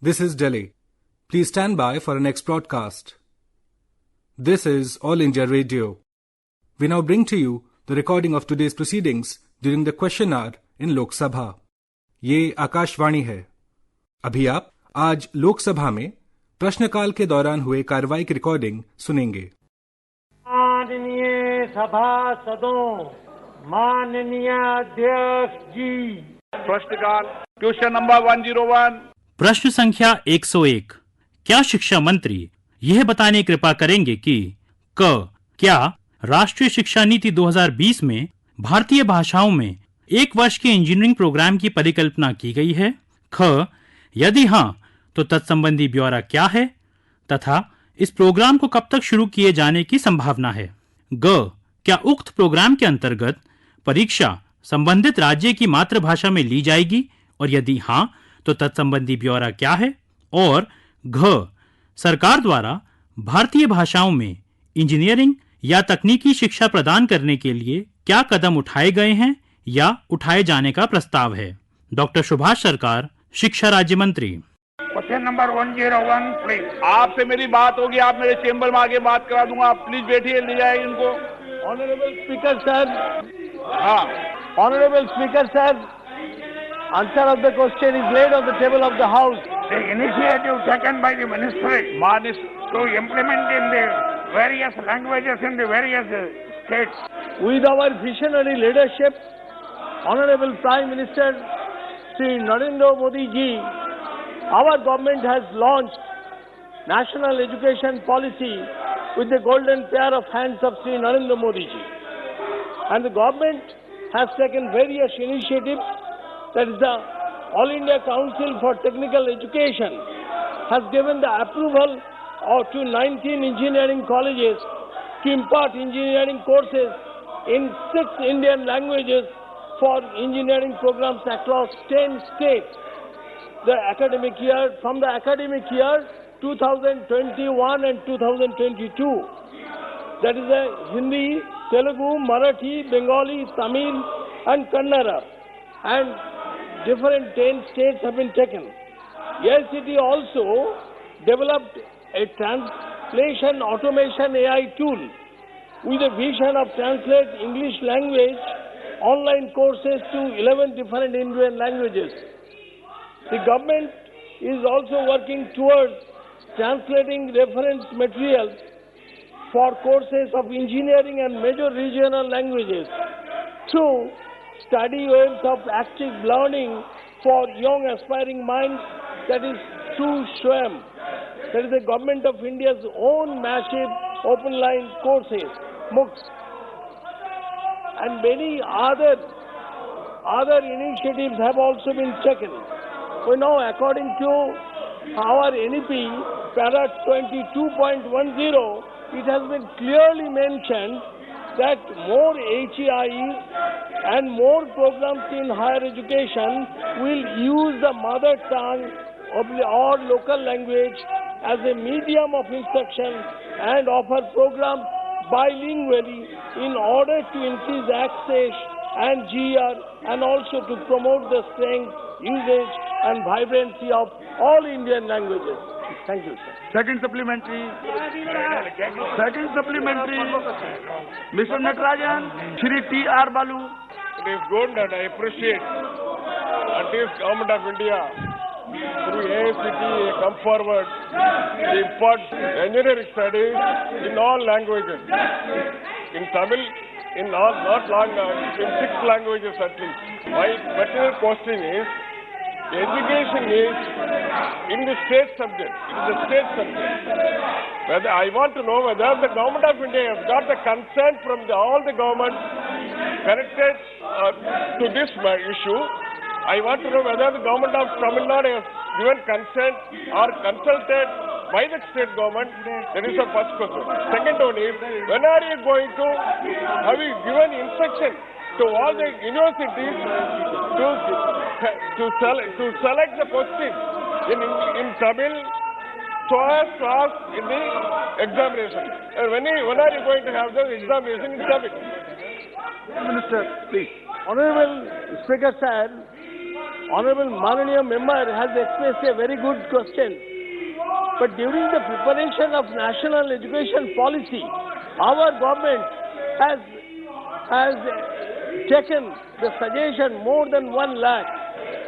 This is Delhi. Please stand by for our next broadcast. This is All India Radio. We now bring to you the recording of today's proceedings during the question hour in Lok Sabha. ये आकाशवाणी है. अभी आप आज लोकसभा में प्रश्नकाल के दौरान हुए कार्रवाई की रिकॉर्डिंग सुनेंगे. माननीय सभासदों, माननीय अध्यक्ष जी. प्रश्नकाल क्वेश्चन नंबर 101. प्रश्न संख्या 101. क्या शिक्षा मंत्री यह बताने कृपा करेंगे कि क्या राष्ट्रीय शिक्षा नीति 2020 में भारतीय भाषाओं में 1 वर्ष के इंजीनियरिंग प्रोग्राम की परिकल्पना की गई है? यदि हाँ, तो तत्संबंधी ब्यौरा क्या है तथा इस प्रोग्राम को कब तक शुरू किए जाने की संभावना है? क्या उक्त प्रोग्राम के अंतर्गत परीक्षा संबंधित राज्य की मातृभाषा में ली जाएगी और यदि हाँ, तो तत्संबंधी ब्यौरा क्या है? और सरकार द्वारा भारतीय भाषाओं में इंजीनियरिंग या तकनीकी शिक्षा प्रदान करने के लिए क्या कदम उठाए गए हैं या उठाए जाने का प्रस्ताव है? डॉक्टर सुभाष सरकार, शिक्षा राज्य मंत्री. Question number 101 please. आपसे मेरी बात होगी, आप मेरे चेंबर में आगे बात करा दूंगा. आप प्लीज बैठिए, ले जाए इनको. Honourable speaker sir. हाँ. Honourable speaker sir, answer of the question is laid on the table of the House. The initiative taken by the ministry to implement in the various languages in the various states. With our visionary leadership, Honorable Prime Minister Sri Narendra Modi ji, our government has launched National Education Policy with the golden pair of hands of Sri Narendra Modi ji. And the government has taken various initiatives. That is, the All India Council for Technical Education has given the approval to 19 engineering colleges to impart engineering courses in 6 Indian languages for engineering programs across 10 states. From the academic year 2021 and 2022, that is Hindi, Telugu, Marathi, Bengali, Tamil and Kannada, and different 10 states have been taken. ICT also developed a translation automation AI tool with a vision of translate English language online courses to 11 different Indian languages. The government is also working towards translating reference materials for courses of engineering and major regional languages through study waves of active learning for young aspiring minds, that is through SWAYAM. That is the Government of India's own massive open line courses, MOOCs. And many other initiatives have also been taken. We know, according to our NEP, para 22.10, it has been clearly mentioned that more HEIs and more programs in higher education will use the mother tongue or local language as a medium of instruction and offer programs bilingually in order to increase access and GR and also to promote the strength, usage and vibrancy of all Indian languages. Thank you, sir. Second supplementary. Mr. Natarajan, Shri T.R. Balu. It is good and I appreciate that is Government of India through AICT come forward to impart engineering studies in all languages. In Tamil, in not long, in 6 languages at least. My particular question is, education is in the state subject. It is a state subject. Whether I want to know whether the Government of India has got the consent from all the governments connected to this issue. I want to know whether the Government of Tamil Nadu has given consent or consulted by the state government. That is the first question. Second one is, when are you going to, have you given instruction to all the universities to select the questions in Tamil so as to ask in the examination? And when are you going to have the examination in Tamil? Minister, please. Honorable Speaker sir, Honorable Mananiya member has expressed a very good question. But during the preparation of national education policy, our government has taken the suggestion more than 1 lakh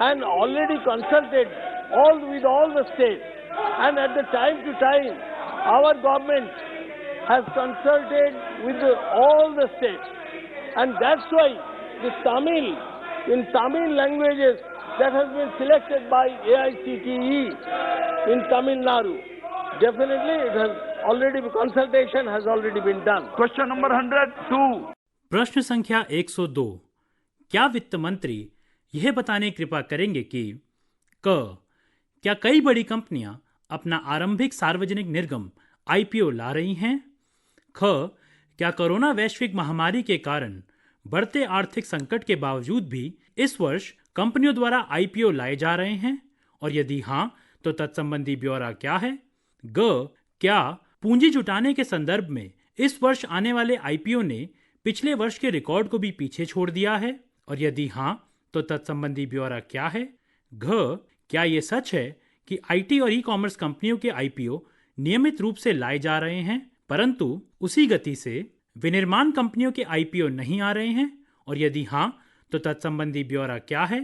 and already consulted with all the states. And at the time to time, our government has consulted with all the states. And that's why the in Tamil languages, that has been selected by AICTE in Tamil Nadu. Definitely, consultation has already been done. Question number 102. प्रश्न संख्या 102। क्या वित्त मंत्री यह बताने कृपा करेंगे कि क्या कई बड़ी कंपनियां अपना आरंभिक सार्वजनिक निर्गम आईपीओ ला रही हैं? क्या कोरोना वैश्विक महामारी के कारण बढ़ते आर्थिक संकट के बावजूद भी इस वर्ष कंपनियों द्वारा आईपीओ लाए जा रहे हैं? और यदि हां, तो तत्संबंधी ब्यौरा क्या है? क्या पूंजी जुटाने के संदर्भ में इस वर्ष आने वाले आईपीओ ने पिछले वर्ष के रिकॉर्ड को भी पीछे छोड़ दिया है? और यदि हां, तो तत्संबंधी ब्यौरा क्या है? क्या ये सच है कि आईटी और ई कॉमर्स कंपनियों के आईपीओ नियमित रूप से लाए जा रहे हैं, परंतु उसी गति से विनिर्माण कंपनियों के आईपीओ नहीं आ रहे हैं? और यदि हां, तो तत्संबंधी ब्यौरा क्या है?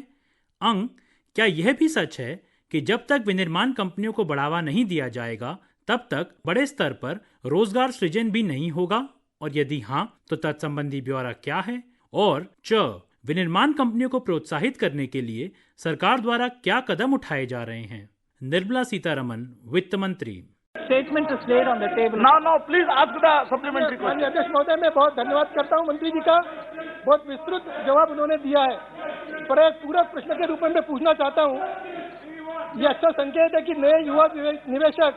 क्या यह भी सच है कि जब तक विनिर्माण कंपनियों को बढ़ावा नहीं दिया जाएगा, तब तक बड़े स्तर पर रोजगार सृजन भी नहीं होगा? और यदि हां, तो तत्संबंधी ब्यौरा क्या है? और विनिर्माण कंपनियों को प्रोत्साहित करने के लिए सरकार द्वारा क्या कदम उठाए जा रहे हैं? निर्मला सीतारमण, वित्त मंत्री। Statement is laid on the table. No, please ask the supplementary question. अध्यक्ष महोदय, मैं बहुत धन्यवाद करता हूं मंत्री जी का, बहुत विस्तृत जवाब उन्होंने दिया है। पर एक पूरक प्रश्न के रूप में मैं पूछना चाहता हूं, ये अच्छा संकेत है कि नए युवा निवेशक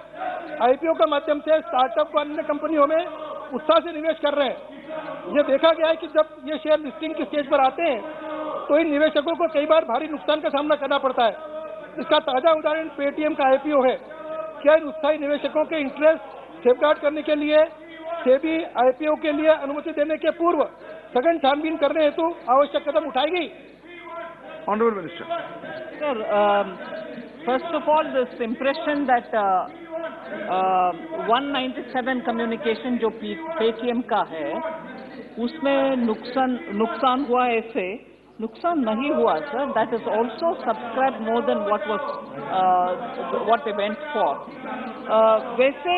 आईपीओ के माध्यम से स्टार्टअप व अन्य कंपनियों में उत्साह से निवेश कर रहे हैं। ये देखा गया है कि जब ये शेयर लिस्टिंग की स्टेज पर आते हैं तो इन निवेशकों को कई बार भारी नुकसान का सामना करना पड़ता है। इसका ताजा उदाहरण पेटीएम का आईपीओ है। क्या इन उत्साही निवेशकों के इंटरेस्ट सेफगार्ड करने के लिए सेबी आईपीओ के लिए अनुमति देने के पूर्व सघन छानबीन करने हेतु आवश्यक कदम उठाएगी? Honorable Minister. Sir, first of all, this impression that 197 communication जो पेटीएम का है, उसमें नुकसान हुआ, ऐसे नुकसान नहीं हुआ sir. That is also subscribe more than what they went for. वैसे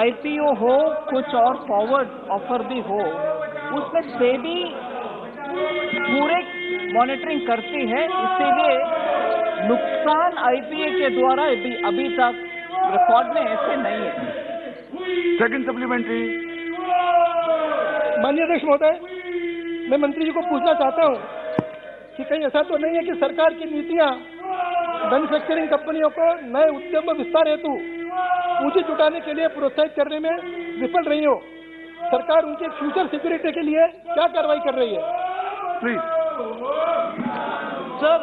आईपीओ हो, कुछ और फॉरवर्ड ऑफर भी हो, उसमें सेबी पूरे मॉनिटरिंग करती है, इसीलिए नुकसान आईपीओ के द्वारा अभी तक रिकॉर्ड में ऐसे नहीं है। Second supplementary. माननीय अध्यक्ष महोदय, मैं मंत्री जी को पूछना चाहता हूं कि कहीं ऐसा तो नहीं है कि सरकार की नीतियां मैन्युफैक्चरिंग कंपनियों को नए उद्यम विस्तार हेतु पूंजी जुटाने के लिए प्रोत्साहित करने में विफल रही हो? सरकार उनके फ्यूचर सिक्योरिटी के लिए क्या कार्रवाई कर रही है? प्लीज सर,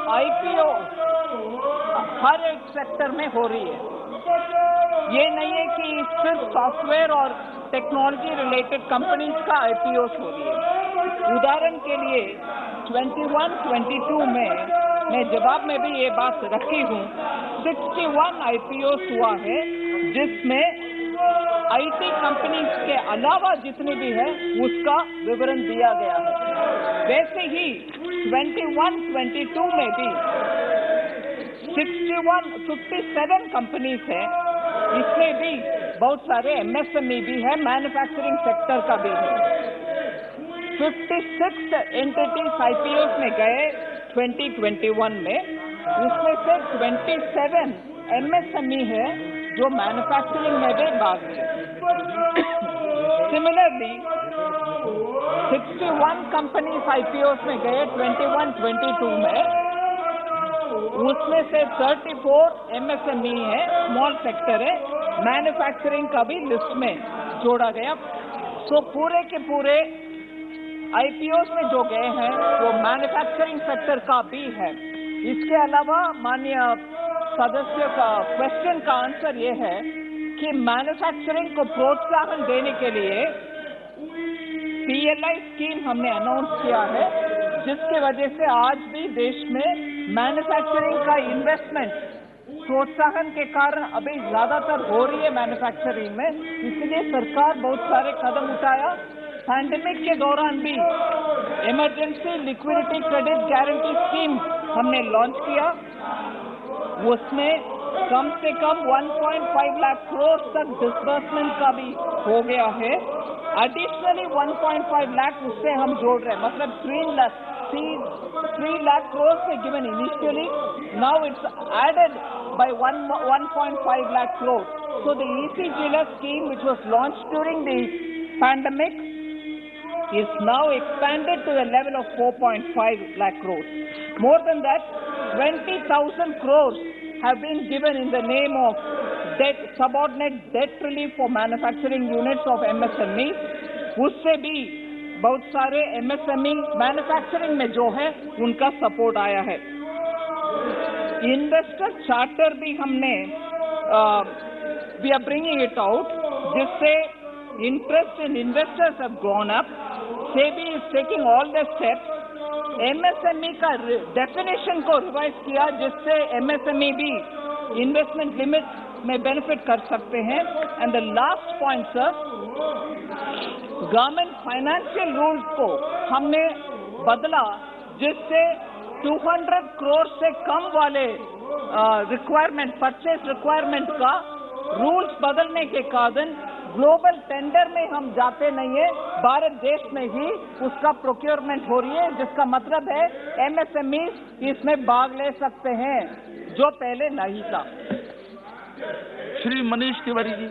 आईपीओ हर एक सेक्टर में हो रही है। ये नहीं है कि सिर्फ सॉफ्टवेयर और टेक्नोलॉजी रिलेटेड कंपनीज का आईपीओ हो रही है। उदाहरण के लिए 21-22 में मैं जवाब में भी ये बात रखी हूँ, 61 आईपीओ हुआ है, जिसमें आईटी कंपनीज के अलावा जितनी भी है उसका विवरण दिया गया है। वैसे ही 21-22 में भी 57 कंपनीज है, इसमें भी बहुत सारे एमएसएमई भी है, मैन्युफैक्चरिंग सेक्टर का भी है। 56 एंटिटीज आईपीओ में गए 2021 में, उसमें से 27 एमएसएमई है जो मैन्युफैक्चरिंग में भी भाग है। सिमिलरली 61 कंपनीज आईपीओ में गए 21-22 में, उसमें से 34 एमएसएमई है, स्मॉल सेक्टर है, मैन्युफैक्चरिंग का भी लिस्ट में जोड़ा गया। सो पूरे के पूरे आईपीओ में जो गए हैं वो मैन्युफैक्चरिंग सेक्टर का भी है। इसके अलावा माननीय सदस्य का क्वेश्चन का आंसर ये है कि मैन्युफैक्चरिंग को प्रोत्साहन देने के लिए पीएलआई स्कीम हमने अनाउंस किया है, जिसकी वजह से आज भी देश में मैन्युफैक्चरिंग का इन्वेस्टमेंट प्रोत्साहन के कारण अभी ज्यादातर हो रही है मैन्युफैक्चरिंग में। इसलिए सरकार बहुत सारे कदम उठाया। पैंडेमिक के दौरान भी emergency liquidity credit guarantee scheme हमने लॉन्च किया। उसमें कम से कम 1.5 लाख करोड़ तक डिसबर्समेंट का भी हो गया है। एडिशनली 1.5 लाख उससे हम जोड़ रहे हैं, मतलब 3 lakh crores were given initially. Now it's added by 1.5 lakh crores. So the ECGLS scheme, which was launched during the pandemic, is now expanded to the level of 4.5 lakh crores. More than that, 20,000 crores have been given in the name of subordinate debt relief for manufacturing units of MSME. उससे भी बहुत सारे MSME manufacturing में जो है उनका support आया है। इन्वेस्टर चार्टर भी हमने we are bringing it out, जिससे interest in investors have gone up. SEBI is taking all the steps. MSME का डेफिनेशन को रिवाइज किया, जिससे MSME भी इन्वेस्टमेंट लिमिट में बेनिफिट कर सकते हैं। And the last point sir, government financial rules को हमने बदला, जिससे 200 करोड़ से कम वाले रिक्वायरमेंट, परचेज रिक्वायरमेंट का रूल्स बदलने के कारण ग्लोबल टेंडर में हम जाते नहीं है, भारत देश में ही उसका प्रोक्योरमेंट हो रही है, जिसका मतलब है MSMEs इसमें भाग ले सकते हैं, जो पहले नहीं था। Shri Manish Tiwari ji.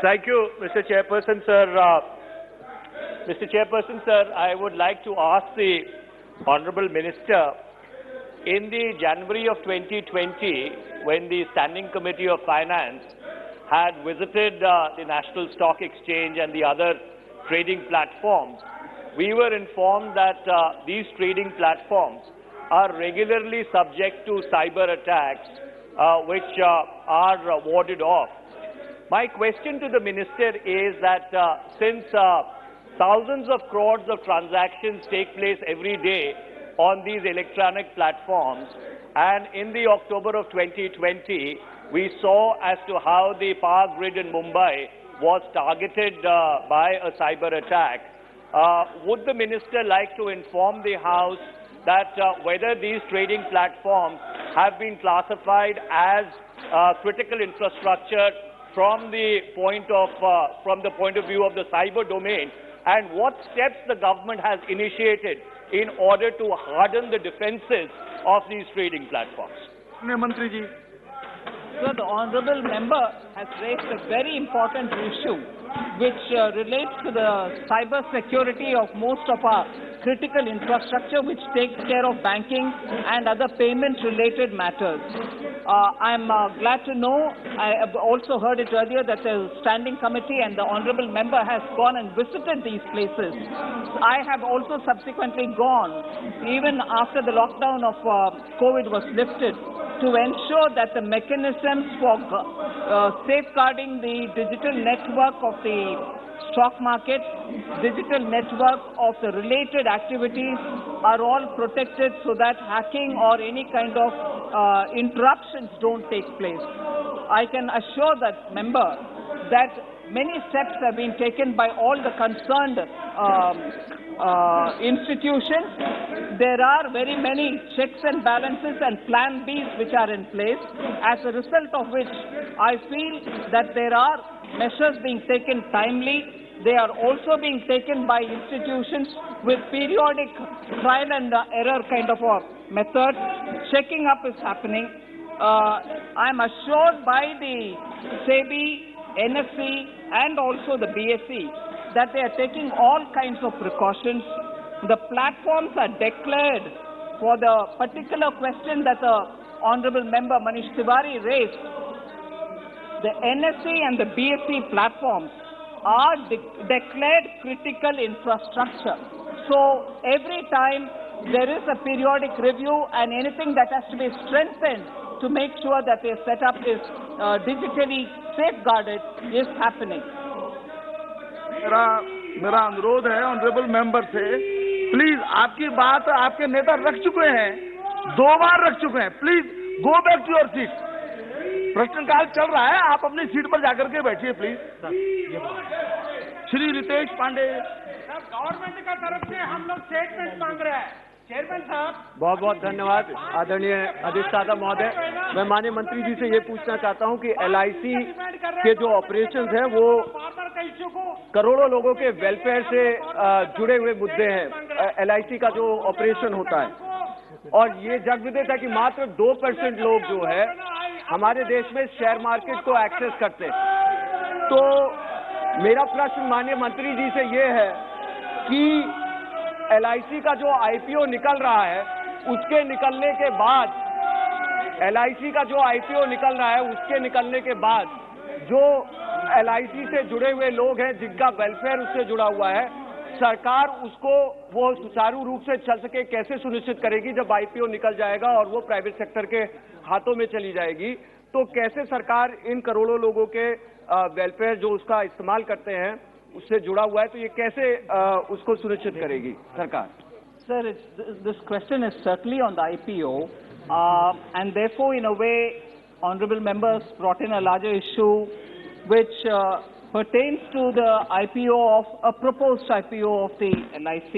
Thank you, Mr. Chairperson, sir. Mr. Chairperson, sir, I would like to ask the Honorable Minister, in the January of 2020, when the Standing Committee of Finance had visited the National Stock Exchange and the other trading platforms, we were informed that these trading platforms are regularly subject to cyber attacks, which are warded off. My question to the Minister is that since thousands of crores of transactions take place every day on these electronic platforms, and in the October of 2020, we saw as to how the power grid in Mumbai was targeted by a cyber attack. Would the Minister like to inform the House that whether these trading platforms have been classified as critical infrastructure from the point of view of the cyber domain, and what steps the government has initiated in order to harden the defenses of these trading platforms? मंत्री जी। So the honourable member has raised a very important issue which relates to the cyber security of most of our critical infrastructure, which takes care of banking and other payment related matters. I'm glad to know, I have also heard it earlier, that the standing committee and the honourable member has gone and visited these places. I have also subsequently gone, even after the lockdown of COVID was lifted, to ensure that the mechanisms for safeguarding the digital network of the stock market, digital network of the related activities are all protected so that hacking or any kind of interruptions don't take place. I can assure that member that many steps have been taken by all the concerned institutions. There are very many checks and balances and plan Bs which are in place, as a result of which I feel that there are measures being taken timely. They are also being taken by institutions with periodic trial and error kind of a method. Checking up is happening. I am assured by the SEBI, NSE and also the BSE that they are taking all kinds of precautions. The platforms are declared. For the particular question that the Honourable Member Manish Tiwari raised, the NSE and the BSE platforms are declared critical infrastructure. So every time there is a periodic review, and anything that has to be strengthened to make sure that their setup is digitally safeguarded is happening. मेरा अनुरोध है honourable member से please आपकी बात आपके नेता रख चुके हैं, 2 बार रख चुके हैं। Please go back to your seat. प्रश्नकाल चल रहा है, आप अपनी सीट पर जाकर के बैठिए प्लीज। श्री रितेश पांडे। गवर्नमेंट का तरफ से हम लोग स्टेटमेंट मांग रहे हैं। चेयरमैन साहब, बहुत बहुत धन्यवाद आदरणीय अधिष्ठाता महोदय। मैं माननीय मंत्री जी से ये पूछना चाहता हूं कि एलआईसी के जो ऑपरेशंस हैं वो करोड़ों लोगों के वेलफेयर से जुड़े हुए मुद्दे हैं। एलआईसी का जो ऑपरेशन होता है और ये जग विदित है कि मात्र 2% लोग जो है हमारे देश में शेयर मार्केट को एक्सेस करते हैं। तो मेरा प्रश्न माननीय मंत्री जी से ये है कि एलआईसी का जो आईपीओ निकल रहा है उसके निकलने के बाद एलआईसी का जो आईपीओ निकल रहा है उसके निकलने के बाद जो एलआईसी से जुड़े हुए लोग हैं जिनका वेलफेयर उससे जुड़ा हुआ है, सरकार उसको वो सुचारू रूप से चल सके कैसे सुनिश्चित करेगी जब आईपीओ निकल जाएगा और वो प्राइवेट सेक्टर के हाथों में चली जाएगी। तो कैसे सरकार इन करोड़ों लोगों के वेलफेयर जो उसका इस्तेमाल करते हैं उससे जुड़ा हुआ है, तो ये कैसे उसको सुनिश्चित करेगी सरकार? Sir, this question is certainly on the IPO, and therefore, in a way, honourable members brought in a larger issue which pertains to the IPO of a proposed IPO of the LIC.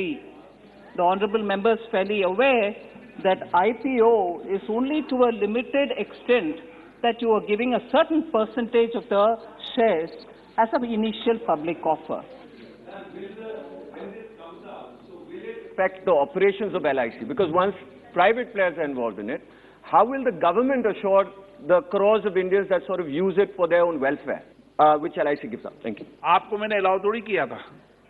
The honourable members fairly aware that IPO is only to a limited extent that you are giving a certain percentage of the shares as an initial public offer. Affect the operations of LIC, because once private players are involved in it, how will the government assure the crores of Indians that sort of use it for their own welfare, which LIC gives up? Thank you. आपको मैंने allow थोड़ी किया था।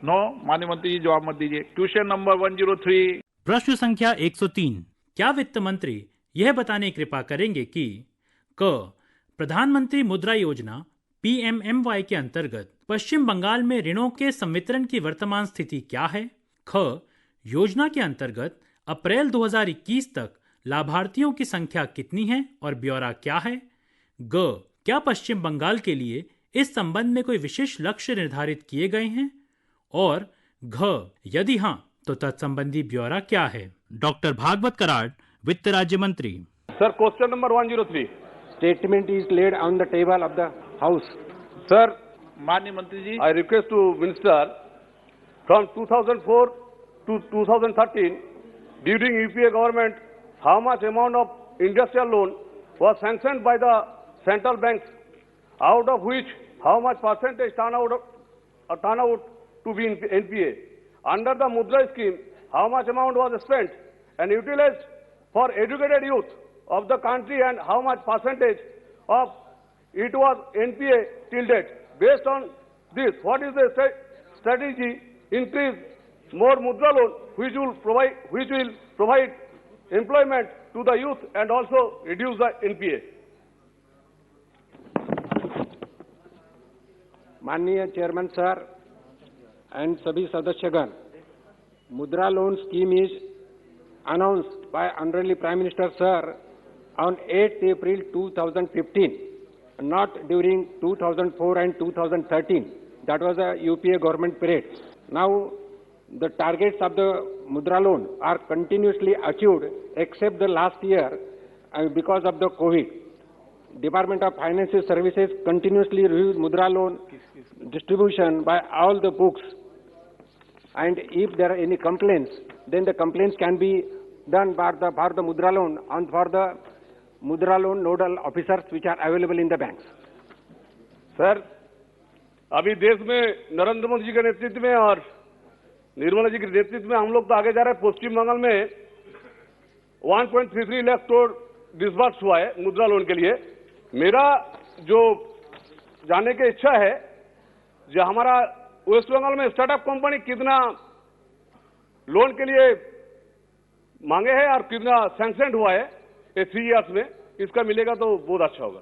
No, माननीय मंत्री जी जवाब मत दीजिए। Question number 103। प्रश्न संख्या 103। क्या वित्त मंत्री यह बताने की कृपा करेंगे कि क प्रधानमंत्री मुद्रा योजना PMMY के अंतर्गत पश्चिम बंगाल में ऋणों के संवितरण की वर्तमान स्थिति क्या है? ख योजना के अंतर्गत अप्रैल 2021 तक लाभार्थियों की संख्या कितनी है और ब्यौरा क्या है? ग क्या पश्चिम बंगाल के लिए इस संबंध में कोई विशेष लक्ष्य निर्धारित किए गए हैं? और घ यदि हाँ तो तत्संबंधी ब्यौरा क्या है? डॉक्टर भागवत कराड़, वित्त राज्य मंत्री। Sir, question number 103. Statement is laid on the table of the House. Sir, माननीय मंत्री जी, I request to Minister, from 2004 to 2013, during UPA government, how much amount of industrial loan was sanctioned by the central banks, out of which how much percentage turn out to be in NPA? Under the Mudra scheme, how much amount was spent and utilized for educated youth of the country, and how much percentage of it was NPA till date? Based on this, what is the strategy? Increase more Mudra loan, which will provide employment to the youth and also reduce the NPA. माननीय chairman sir and सभी सदस्यगण, मुद्रा loan scheme is announced by Honorable Prime Minister Sir on 8th April 2015, not during 2004 and 2013. That was a UPA government period. Now, the targets of the Mudra loan are continuously achieved except the last year because of the COVID. Department of Financial Services continuously reviews Mudra loan distribution by all the books, and if there are any complaints, then the complaints can be done for the Mudra loan and for the Mudra loan nodal officers which are available in the banks. Sir, अभी देश में नरेंद्र मोदी जी के नेतृत्व में और निर्मला जी के नेतृत्व में हम लोग तो आगे जा रहे हैं। पश्चिम बंगाल में 1.33 लाख करोड़ डिसबर्स हुआ है मुद्रा लोन के लिए। मेरा जो जानने की इच्छा है, जो हमारा वेस्ट बंगाल में स्टार्टअप कंपनी कितना लोन के लिए मांगे हैं और कितना सैंक्शन हुआ है ये 3 इयर्स में, इसका मिलेगा तो बहुत अच्छा होगा।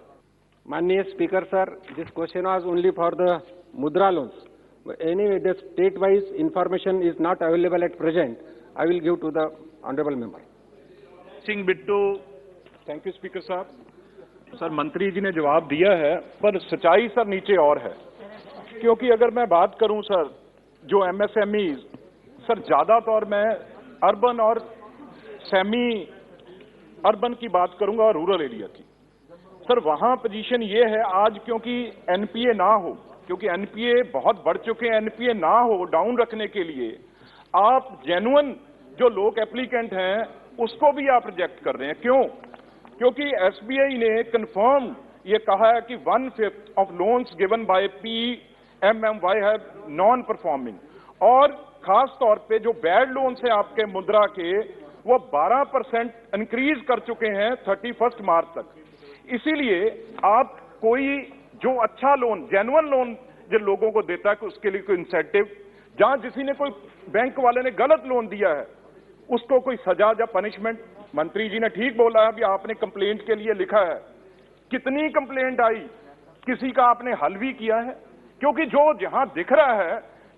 माननीय speaker sir, this question was only for the Mudra loans. Anyway, the state-wise information is not available at present. I will give to the honorable member. Singh Bittu. Thank you speaker साहब। सर, मंत्री जी ने जवाब दिया है, पर सच्चाई सर नीचे और है। क्योंकि अगर मैं बात करूं सर, जो MSMEs सर ज्यादा तौर में अर्बन और सेमी अर्बन की बात करूंगा और रूरल एरिया की। सर वहां पोजीशन ये है आज, क्योंकि एनपीए ना हो, क्योंकि एनपीए बहुत बढ़ चुके हैं, एनपीए ना हो डाउन रखने के लिए आप जेन्युइन जो लोग एप्लीकेंट हैं उसको भी आप रिजेक्ट कर रहे हैं। क्यों? क्योंकि एसबीआई ने कंफर्म ये कहा है कि 1/5 of loans given by PMMY है नॉन परफॉर्मिंग, और खास तौर पे जो बैड लोन्स है आपके मुद्रा के वो 12% इंक्रीज कर चुके हैं 31 मार्च तक। इसीलिए आप कोई जो अच्छा लोन, जेन्युइन लोन जिन लोगों को देता है कि उसके लिए कोई इंसेंटिव, जहां किसी ने कोई बैंक वाले ने गलत लोन दिया है उसको कोई सजा या पनिशमेंट। मंत्री जी ने ठीक बोला है कि आपने कंप्लेंट के लिए लिखा है, कितनी कंप्लेंट आई, किसी का आपने हल भी किया है? क्योंकि जो जहां दिख रहा है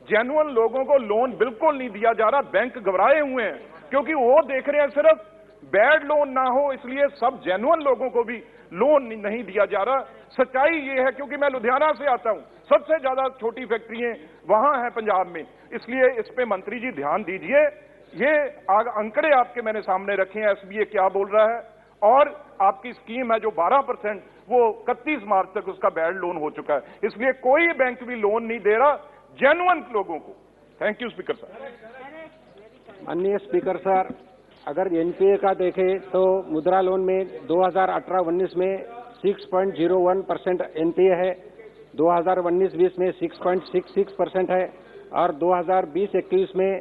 जेन्युइन लोगों को लोन बिल्कुल नहीं दिया जा रहा, बैंक घबराए हुए हैं क्योंकि वो देख रहे हैं सिर्फ बैड लोन ना हो, इसलिए सब जेन्युइन लोगों को भी लोन नहीं दिया जा रहा। सच्चाई ये है, क्योंकि मैं लुधियाना से आता हूं, सबसे ज्यादा छोटी फैक्ट्रियां वहां हैं पंजाब में, इसलिए इस पे मंत्री जी ध्यान दीजिए। ये आंकड़े आपके मैंने सामने रखे हैं, एसबीआई क्या बोल रहा है, और आपकी स्कीम है जो 12% वो 31 मार्च तक उसका बैड लोन हो चुका है, इसलिए कोई बैंक भी लोन नहीं दे रहा जेन्युइन लोगों को। थैंक यू स्पीकर साहब। माननीय स्पीकर सर, अगर एनपीए का देखें तो मुद्रा लोन में 2018-19 में 6.01% एनपीए है, 2019-20 में 6.66% है, और 2020-21 में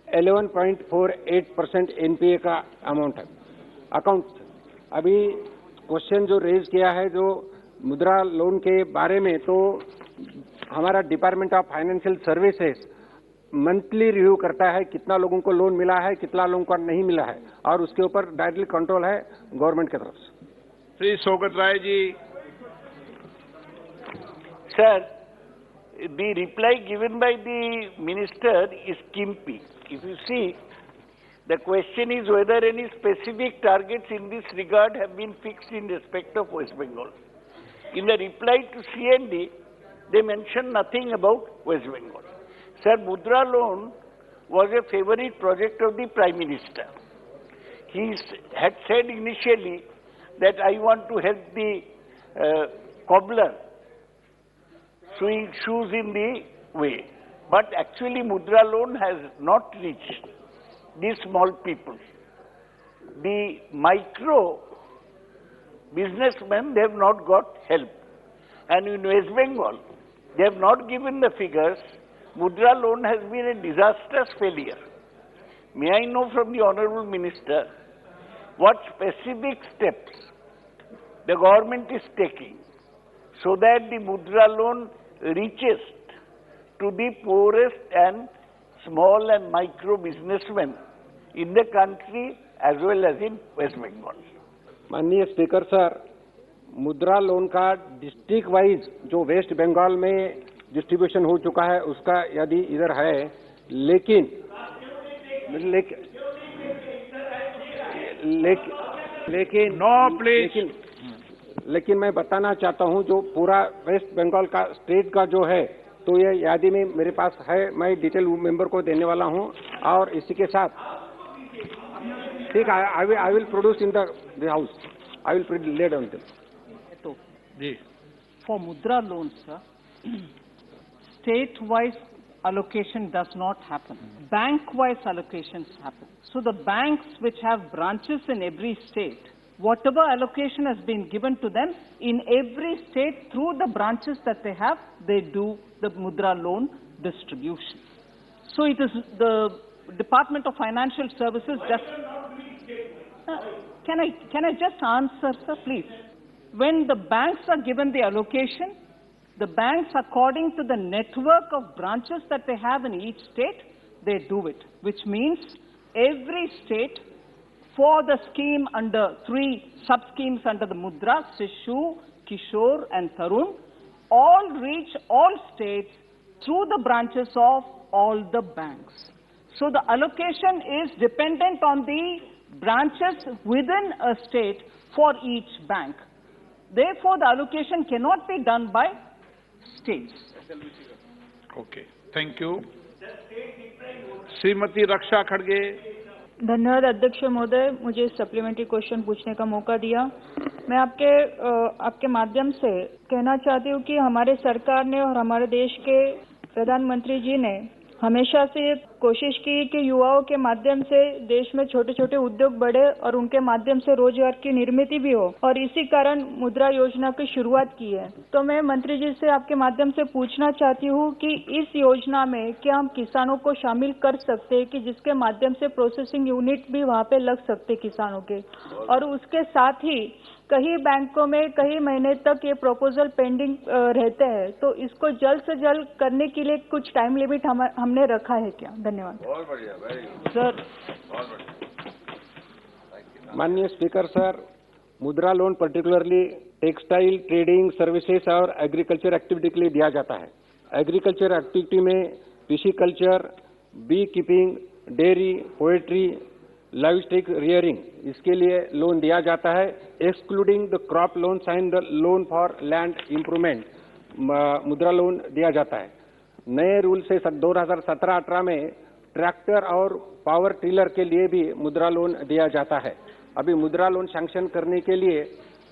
11.48% एनपीए का अमाउंट है अकाउंट। अभी क्वेश्चन जो रेज किया है जो मुद्रा लोन के बारे में, तो हमारा department of financial services monthly review करता है कितना लोगों को लोन मिला है, कितना लोगों को नहीं मिला है, और उसके ऊपर डायरेक्टली कंट्रोल है गवर्नमेंट की तरफ से। Shri Saugata Roy ji. Sir, the reply given by the minister is skimpy. If you see, the question is whether any specific targets in this regard have been fixed in respect of West Bengal. In the reply to CND, they mention nothing about West Bengal. Sir, Mudra loan was a favorite project of the Prime Minister. He had said initially that I want to help the cobbler sewing shoes in the way. But actually Mudra loan has not reached these small people. The micro businessmen, they have not got help. And in West Bengal, they have not given the figures. Mudra loan has been a disastrous failure. May I know from the Honourable Minister what specific steps the government is taking so that the Mudra loan reaches to the poorest and small and micro businessmen in the country as well as in West Bengal. माननीय speaker sir, Mudra loan का district wise जो waste Bengal में distribution हो चुका है उसका यदि इधर है, लेकिन लेकिन मैं बताना चाहता हूं जो पूरा वेस्ट बंगाल का स्टेट का जो है, तो ये यादी में मेरे पास है, मैं डिटेल मेंबर को देने वाला हूं। और इसी के साथ ठीक है, I will produce in the House, I will lead on this जी। For Mudra loans state-wise allocation does not happen. Bank-wise allocations happen. So the banks which have branches in every state, whatever allocation has been given to them in every state through the branches that they have, they do the Mudra loan distribution. So it is the Department of Financial Services just... Can I just answer, sir, please? When the banks are given the allocation, the banks, according to the network of branches that they have in each state, they do it. Which means every state, for the scheme under 3 sub-schemes under the Mudra, Sishu, Kishore and Tarun, all reach all states through the branches of all the banks. So the allocation is dependent on the branches within a state for each bank. Therefore, the allocation cannot be done by states. Okay, thank you. Shrimati Raksha खड़गे। धन्यवाद अध्यक्ष महोदय, मुझे supplementary question पूछने का मौका दिया। मैं आपके माध्यम से कहना चाहती हूँ कि हमारे सरकार ने और हमारे देश के प्रधानमंत्री जी ने हमेशा से ये कोशिश की कि युवाओं के माध्यम से देश में छोटे छोटे उद्योग बढ़े और उनके माध्यम से रोजगार की निर्मित भी हो, और इसी कारण मुद्रा योजना की शुरुआत की है। तो मैं मंत्री जी से आपके माध्यम से पूछना चाहती हूँ कि इस योजना में क्या हम किसानों को शामिल कर सकते हैं कि जिसके माध्यम से प्रोसेसिंग यूनिट भी वहाँ पे लग सकते किसानों के, और उसके साथ ही कई बैंकों में कई महीने तक ये प्रपोजल पेंडिंग रहते हैं, तो इसको जल्द से जल्द करने के लिए कुछ टाइम लिमिट हमने रखा है क्या? धन्यवाद। बहुत बढ़िया, वेरी गुड सर। बहुत बढ़िया। माननीय speaker sir, Mudra loan particularly textile, trading, services और एग्रीकल्चर एक्टिविटी के लिए दिया जाता है। एग्रीकल्चर एक्टिविटी में pisciculture, bee keeping, dairy, poultry, livestock rearing, इसके लिए लोन दिया जाता है, excluding the crop loans and the loan for land improvement Mudra loan दिया जाता है। नए रूल से 2017-18 में ट्रैक्टर और पावर टिलर के लिए भी मुद्रा लोन दिया जाता है। अभी मुद्रा लोन सैंक्शन करने के लिए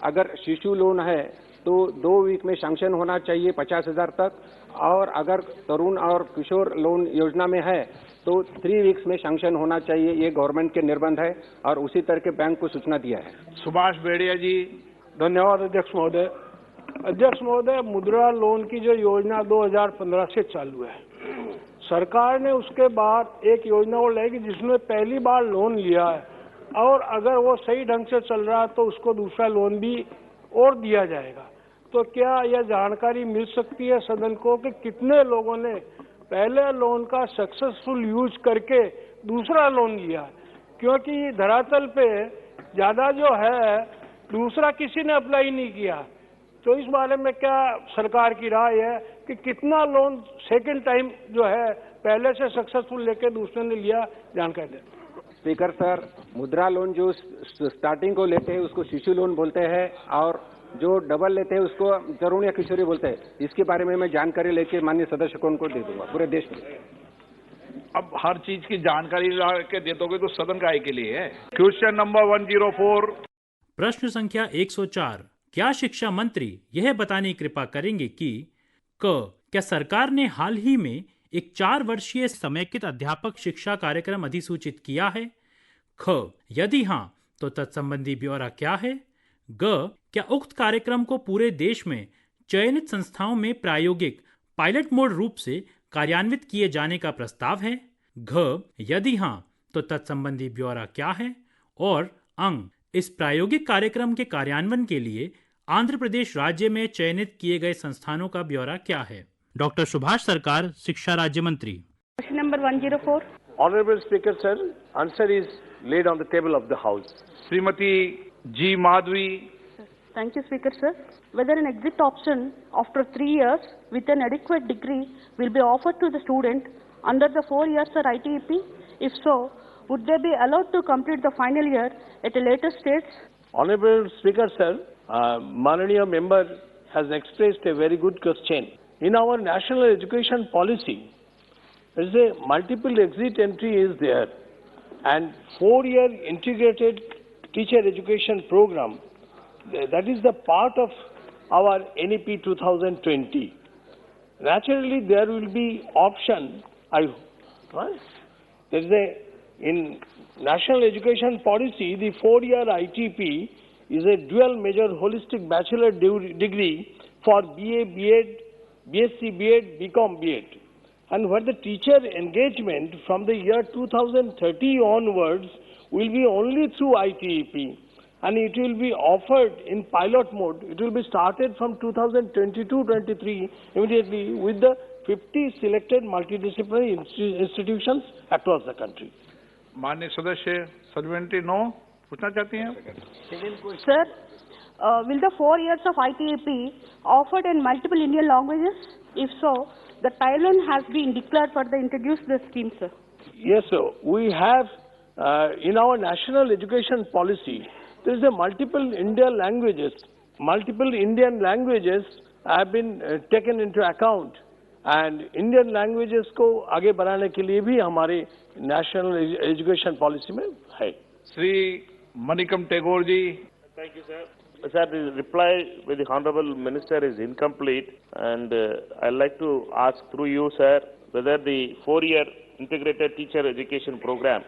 अगर शिशु लोन है तो 2 वीक में सैंक्शन होना चाहिए 50,000 तक, और अगर तरुण और किशोर लोन योजना में है तो 3 वीक्स में सैंक्शन होना चाहिए। ये गवर्नमेंट के निर्बंध है और उसी तरह के बैंक को सूचना दिया है। सुभाष बेड़िया जी। धन्यवाद अध्यक्ष महोदय। अध्यक्ष महोदय, मुद्रा लोन की जो योजना 2015 से चालू है, सरकार ने उसके बाद एक योजना वो लाई जिसमें पहली बार लोन लिया है, और अगर वो सही ढंग से चल रहा है तो उसको दूसरा लोन भी और दिया जाएगा। तो क्या यह जानकारी मिल सकती है सदन को कि कितने लोगों ने पहले लोन का सक्सेसफुल यूज करके दूसरा लोन लिया? क्योंकि धरातल पे ज्यादा जो है दूसरा किसी ने अप्लाई नहीं किया। तो इस बारे में क्या सरकार की राय है कि कितना लोन सेकंड टाइम जो है पहले से सक्सेसफुल लेके दूसरे ने लिया? जानकारी दें। स्पीकर सर, मुद्रा लोन जो स्टार्टिंग को लेते हैं उसको शिशु लोन बोलते हैं, और जो डबल लेते हैं उसको तरुण या किशोरी बोलते हैं। इसके बारे में मैं जानकारी लेके माननीय सदस्यों को दे दूंगा पूरे देश में। अब हर चीज की जानकारी ला के दे दोगे तो सदन का के लिए है। Question number 104। प्रश्न संख्या 104। क्या शिक्षा मंत्री यह बताने की कृपा करेंगे कि क्या सरकार ने हाल ही में एक 4 वर्षीय समेकित अध्यापक शिक्षा कार्यक्रम अधिसूचित किया है? यदि हाँ तो तत्संबंधी ब्यौरा क्या है? क्या उक्त कार्यक्रम को पूरे देश में चयनित संस्थाओं में प्रायोगिक पायलट मोड रूप से कार्यान्वित किए जाने का प्रस्ताव है? यदि हाँ तो तत्संबंधी ब्यौरा क्या है? और इस प्रायोगिक कार्यक्रम के कार्यान्वयन के लिए आंध्र प्रदेश राज्य में चयनित किए गए संस्थानों का ब्यौरा क्या है? डॉक्टर सुभाष सरकार, शिक्षा राज्य मंत्री। Question number 104। Honorable Speaker sir, answer is laid on the table of the House. Shrimati ji Madhavi. Thank you, Speaker sir. Whether an exit option after 3 years with an adequate degree will be offered to the student under the 4 years ITEP? If so, would they be allowed to complete the final year at a later stage? Honorable Speaker sir, Mananiya member has expressed a very good question. In our national education policy, there is a multiple exit entry is there, and 4-year integrated teacher education program, that is the part of our NEP 2020. Naturally, there will be option. There is in national education policy, the 4-year ITP is a dual major holistic bachelor degree for BA, BEd, BSc, BEd, BCom, BEd. And where the teacher engagement from the year 2030 onwards will be only through ITEP, and it will be offered in pilot mode. It will be started from 2022-23 immediately with the 50 selected multidisciplinary institutions across the country. माननीय सदस्य supplementary 9 पूछना चाहती हैं? Sir, will the 4 years of ITEP offered in multiple Indian languages? If so, the timeline has been declared for the introduce the scheme, sir. Yes, sir. We have in our national education policy, there is a multiple Indian languages. Multiple Indian languages have been taken into account, and Indian languages को आगे बढ़ाने के लिए भी हमारे national education policy में है। श्री मणिकम टेगोर जी। Thank you, sir. Sir, the reply with the Honorable Minister is incomplete, and I'd like to ask through you, sir, whether the 4-year integrated teacher education program,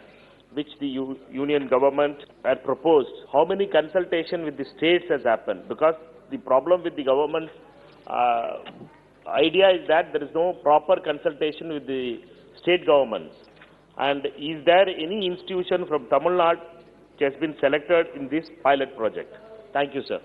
which the union government had proposed, how many consultation with the states has happened? Because the problem with the government idea is that there is no proper consultation with the state governments. And is there any institution from Tamil Nadu which has been selected in this pilot project? Thank you, sir.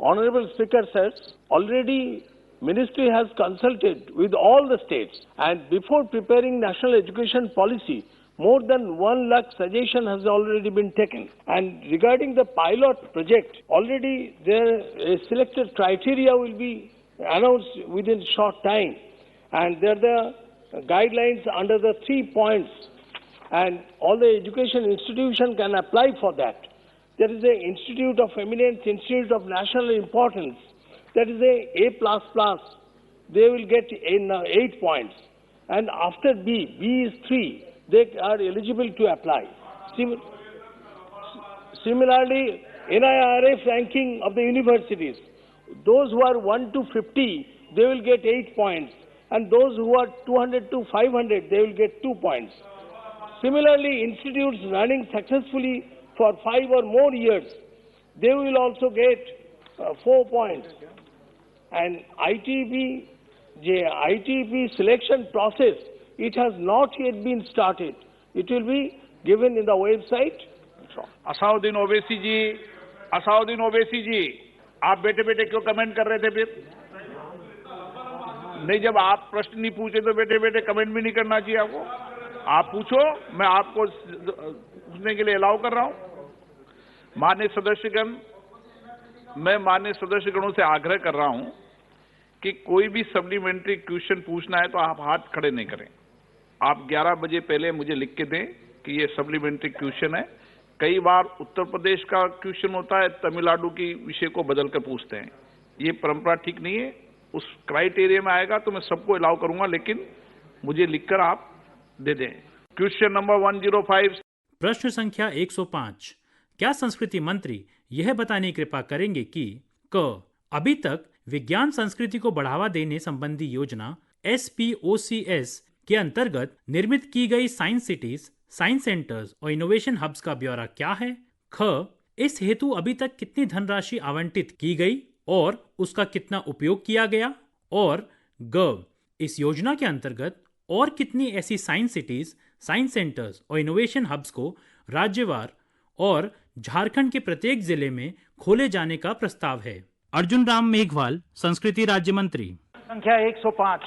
Honorable Speaker says, already Ministry has consulted with all the states, and before preparing national education policy, more than 1 lakh suggestion has already been taken. And regarding the pilot project, already there a selected criteria will be announced within short time, and there are the guidelines under the 3 points, and all the education institution can apply for that. There is an Institute of Eminence, Institute of National Importance, that is A++. They will get 8 points, and after B is 3. They are eligible to apply. Similarly, NIRF ranking of the universities, those who are 1 to 50, they will get 8 points, and those who are 200 to 500, they will get 2 points. Similarly, institutes running successfully for 5 or more years, they will also get 4 points. And ITP selection process, it has not yet been started. It will be given in the website. Asaduddin Owaisi जी, आप बेटे बेटे क्यों comment कर रहे थे फिर? नहीं, जब आप प्रश्न नहीं पूछे तो बेटे बेटे कमेंट भी नहीं करना चाहिए आपको। आप पूछो, मैं आपको पूछने के लिए अलाउ कर रहा हूं। माननीय सदस्यगण, मैं माननीय सदस्यगणों से आग्रह कर रहा हूं कि कोई भी सप्लीमेंट्री क्वेश्चन पूछना है तो आप हाथ खड़े नहीं करें। आप 11 बजे पहले मुझे लिख के दें कि ये सप्लीमेंट्री क्वेश्चन है। कई बार उत्तर प्रदेश का क्वेश्चन होता है, तमिलनाडु की विषय को बदलकर पूछते हैं। ये परंपरा ठीक नहीं है। उस क्राइटेरिया में आएगा तो मैं सबको अलाउ करूंगा, लेकिन मुझे लिखकर आप दे दें। Question number 105। प्रश्न संख्या 105। क्या संस्कृति मंत्री यह बताने की कृपा करेंगे कि क अभी तक विज्ञान संस्कृति को बढ़ावा देने संबंधी योजना SPOCS के अंतर्गत निर्मित की गई साइंस सिटीज, साइंस सेंटर्स और इनोवेशन हब्स का ब्यौरा क्या है? ख इस हेतु अभी तक कितनी धनराशि आवंटित की गई और उसका कितना उपयोग किया गया? और ग इस योजना के अंतर्गत और कितनी ऐसी साइंस सिटीज, साइंस सेंटर्स और इनोवेशन हब्स को राज्यवार और झारखंड के प्रत्येक जिले में खोले जाने का प्रस्ताव है? अर्जुन राम मेघवाल, संस्कृति राज्य मंत्री। संख्या 105।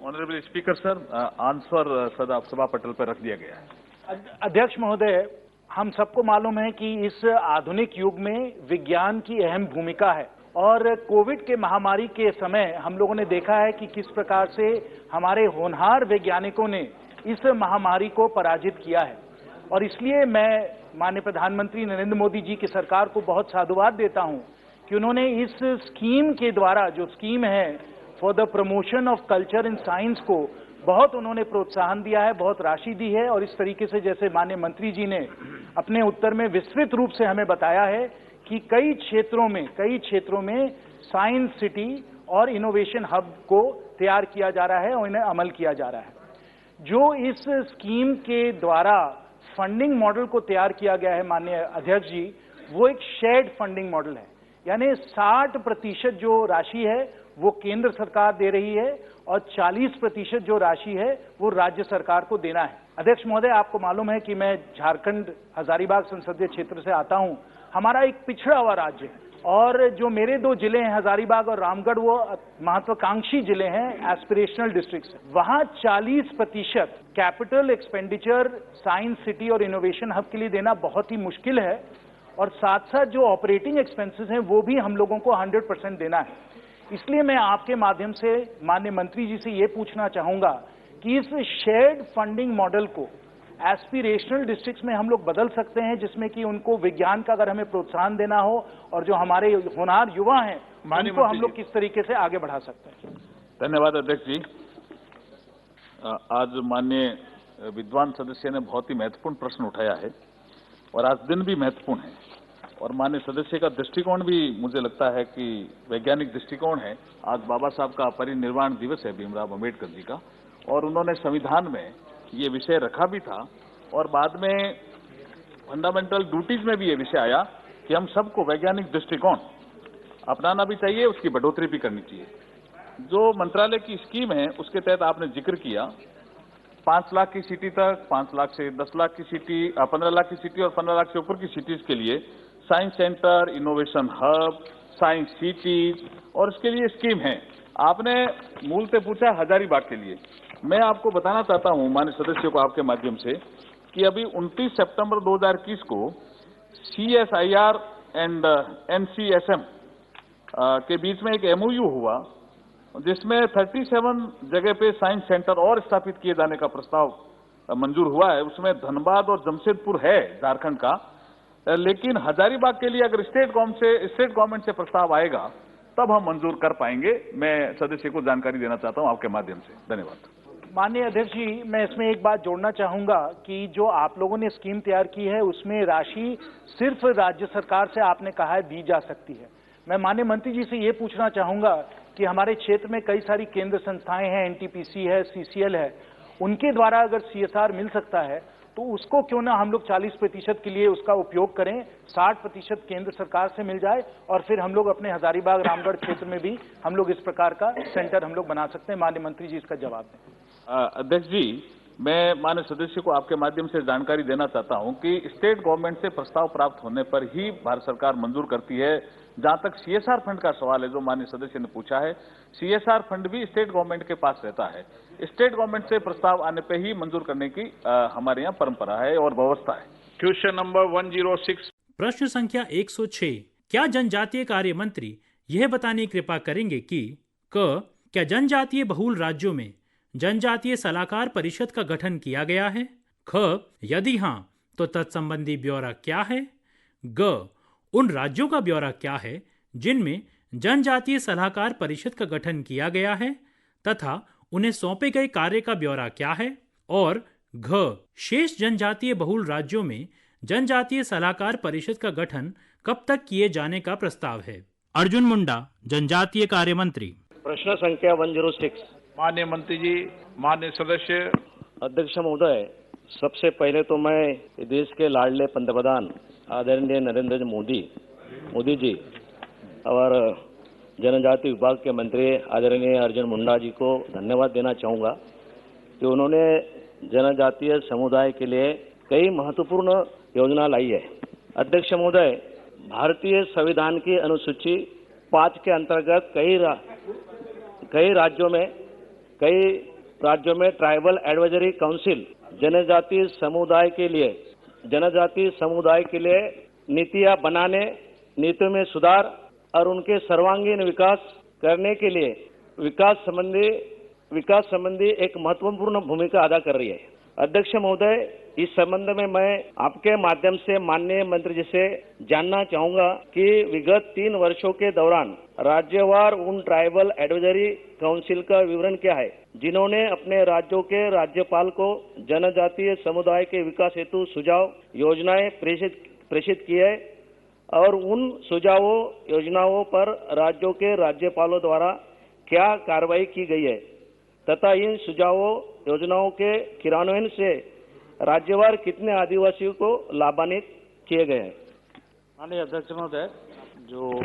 ऑनरेबल स्पीकर सर, आंसर सभा पटल पर रख दिया गया है। अध्यक्ष महोदय, हम सबको मालूम है कि इस आधुनिक युग में विज्ञान की अहम भूमिका है, और कोविड के महामारी के समय हम लोगों ने देखा है कि किस प्रकार से हमारे होनहार वैज्ञानिकों ने इस महामारी को पराजित किया है। और इसलिए मैं माननीय प्रधानमंत्री नरेंद्र मोदी जी की सरकार को बहुत साधुवाद देता हूं कि उन्होंने इस स्कीम के द्वारा, जो स्कीम है for the promotion of culture in science को, बहुत उन्होंने प्रोत्साहन दिया है, बहुत राशि दी है। और इस तरीके से जैसे माननीय मंत्री जी ने अपने उत्तर में विस्तृत रूप से हमें बताया है कि कई क्षेत्रों में साइंस सिटी और इनोवेशन हब को तैयार किया जा रहा है और इन्हें अमल किया जा रहा है। जो इस स्कीम के द्वारा फंडिंग मॉडल को तैयार किया गया है माननीय अध्यक्ष जी, वो एक शेयर्ड फंडिंग मॉडल है, यानी 60% जो राशि है वो केंद्र सरकार दे रही है और 40% जो राशि है वो राज्य सरकार को देना है। अध्यक्ष महोदय, आपको मालूम है कि मैं झारखंड हजारीबाग संसदीय क्षेत्र से आता हूं। हमारा एक पिछड़ा हुआ राज्य है, और जो मेरे 2 जिले हैं हजारीबाग और रामगढ़, वो महत्वाकांक्षी जिले हैं, एस्पिरेशनल डिस्ट्रिक्ट्स। वहां 40% कैपिटल एक्सपेंडिचर साइंस सिटी और इनोवेशन हब के लिए देना बहुत ही मुश्किल है, और साथ साथ जो ऑपरेटिंग एक्सपेंसेस हैं वो भी हम लोगों को 100% देना है। इसलिए मैं आपके माध्यम से माननीय मंत्री जी से ये पूछना चाहूंगा कि इस शेयर्ड फंडिंग मॉडल को एस्पिरेशनल डिस्ट्रिक्ट्स में हम लोग बदल सकते हैं, जिसमें कि उनको विज्ञान का अगर हमें प्रोत्साहन देना हो, और जो हमारे होनहार युवा हैं उनको हम लोग किस तरीके से आगे बढ़ा सकते हैं। धन्यवाद अध्यक्ष जी। आज माननीय विद्वान सदस्य ने बहुत ही महत्वपूर्ण प्रश्न उठाया है और आज दिन भी महत्वपूर्ण है और माननीय सदस्य का दृष्टिकोण भी मुझे लगता है कि वैज्ञानिक दृष्टिकोण है। आज बाबा साहब का परिनिर्वाण दिवस है भीमराव अम्बेडकर जी का और उन्होंने संविधान में ये विषय रखा भी था और बाद में फंडामेंटल ड्यूटीज में भी ये विषय आया कि हम सबको वैज्ञानिक दृष्टिकोण अपनाना भी चाहिए, उसकी बढ़ोतरी भी करनी चाहिए। जो मंत्रालय की स्कीम है उसके तहत आपने जिक्र किया 5 लाख की सिटी तक, 5 लाख से 10 लाख की सिटी, 15 लाख की सिटी और 15 लाख से ऊपर की सिटीज के लिए science centre, innovation hub, science cities और इसके लिए स्कीम है। आपने मूल से पूछा हजारीबाग के लिए। मैं आपको बताना चाहता हूं माननीय सदस्यों को आपके माध्यम से कि अभी 29 सितंबर 2021 को CSIR एंड NCSM के बीच में एक MOU हुआ जिसमें 37 जगह पे साइंस सेंटर और स्थापित किए जाने का प्रस्ताव मंजूर हुआ है। उसमें धनबाद और जमशेदपुर है झारखंड का, लेकिन हजारीबाग के लिए अगर स्टेट गवर्नमेंट से प्रस्ताव आएगा तब हम मंजूर कर पाएंगे। मैं सदस्य को जानकारी देना चाहता हूं आपके माध्यम से। धन्यवाद। माननीय अध्यक्ष जी, मैं इसमें एक बात जोड़ना चाहूंगा कि जो आप लोगों ने स्कीम तैयार की है उसमें राशि सिर्फ राज्य सरकार से आपने कहा है दी जा सकती है। मैं माननीय मंत्री जी से ये पूछना चाहूंगा कि हमारे क्षेत्र में कई सारी केंद्र संस्थाएं हैं, NTPC है, CCL है, उनके द्वारा अगर CSR मिल सकता है तो उसको क्यों ना हम लोग 40% के लिए उसका उपयोग करें, 60% केंद्र सरकार से मिल जाए और फिर हम लोग अपने हजारीबाग रामगढ़ क्षेत्र में भी हम लोग इस प्रकार का सेंटर हम लोग बना सकते हैं। माननीय मंत्री जी इसका जवाब दें। अध्यक्ष जी, मैं माननीय सदस्य को आपके माध्यम से जानकारी देना चाहता हूं कि स्टेट गवर्नमेंट से प्रस्ताव प्राप्त होने पर ही भारत सरकार मंजूर करती है। जहां तक CSR फंड का सवाल है जो माननीय सदस्य ने पूछा है, CSR फंड भी स्टेट गवर्नमेंट के पास रहता है। स्टेट गवर्नमेंट से प्रस्ताव आने पर ही मंजूर करने की हमारे यहाँ परंपरा है और व्यवस्था है। Question number 106। प्रश्न संख्या 106। क्या जनजातीय कार्य मंत्री यह बताने की कृपा करेंगे कि क्या जनजातीय बहुल राज्यों में जनजातीय सलाहकार परिषद का गठन किया गया है? यदि हां तो तत्संबंधी ब्यौरा क्या है? उन राज्यों का ब्यौरा क्या है जिनमें जनजातीय सलाहकार परिषद का गठन किया गया है तथा उन्हें सौंपे गए कार्य का ब्यौरा क्या है? और शेष जनजातीय बहुल राज्यों में जनजातीय सलाहकार परिषद का गठन कब तक किए जाने का प्रस्ताव है? अर्जुन मुंडा, जनजातीय कार्य मंत्री। प्रश्न संख्या 106। माननीय मंत्री जी, माननीय सदस्य। अध्यक्ष महोदय, सबसे पहले तो मैं देश के लाडले पंतप्रधान आदरणीय नरेंद्र मोदी जी और जनजाति विभाग के मंत्री आदरणीय अर्जुन मुंडा जी को धन्यवाद देना चाहूँगा कि उन्होंने जनजातीय समुदाय के लिए कई महत्वपूर्ण योजना लाई है। अध्यक्ष महोदय, भारतीय संविधान की अनुसूची 5 के अंतर्गत कई राज्यों में ट्राइबल एडवाइजरी काउंसिल जनजातीय समुदाय के लिए नीतियां बनाने, नीतियों में सुधार और उनके सर्वांगीण विकास करने के लिए विकास संबंधी एक महत्वपूर्ण भूमिका अदा कर रही है। अध्यक्ष महोदय, इस संबंध में मैं आपके माध्यम से माननीय मंत्री जी से जानना चाहूंगा कि विगत 3 वर्षों के दौरान राज्यवार उन ट्राइबल एडवाइजरी काउंसिल का विवरण क्या है जिन्होंने अपने राज्यों के राज्यपाल को जनजातीय समुदाय के विकास हेतु सुझाव योजनाएं प्रेषित किए और उन सुझावों योजनाओं पर राज्यों के राज्यपालों द्वारा क्या कार्रवाई की गई है तथा इन सुझावों योजनाओं के क्रियान्वयन से राज्यवार कितने आदिवासियों को लाभान्वित किए गए हैं? माननीय अध्यक्ष महोदय, जो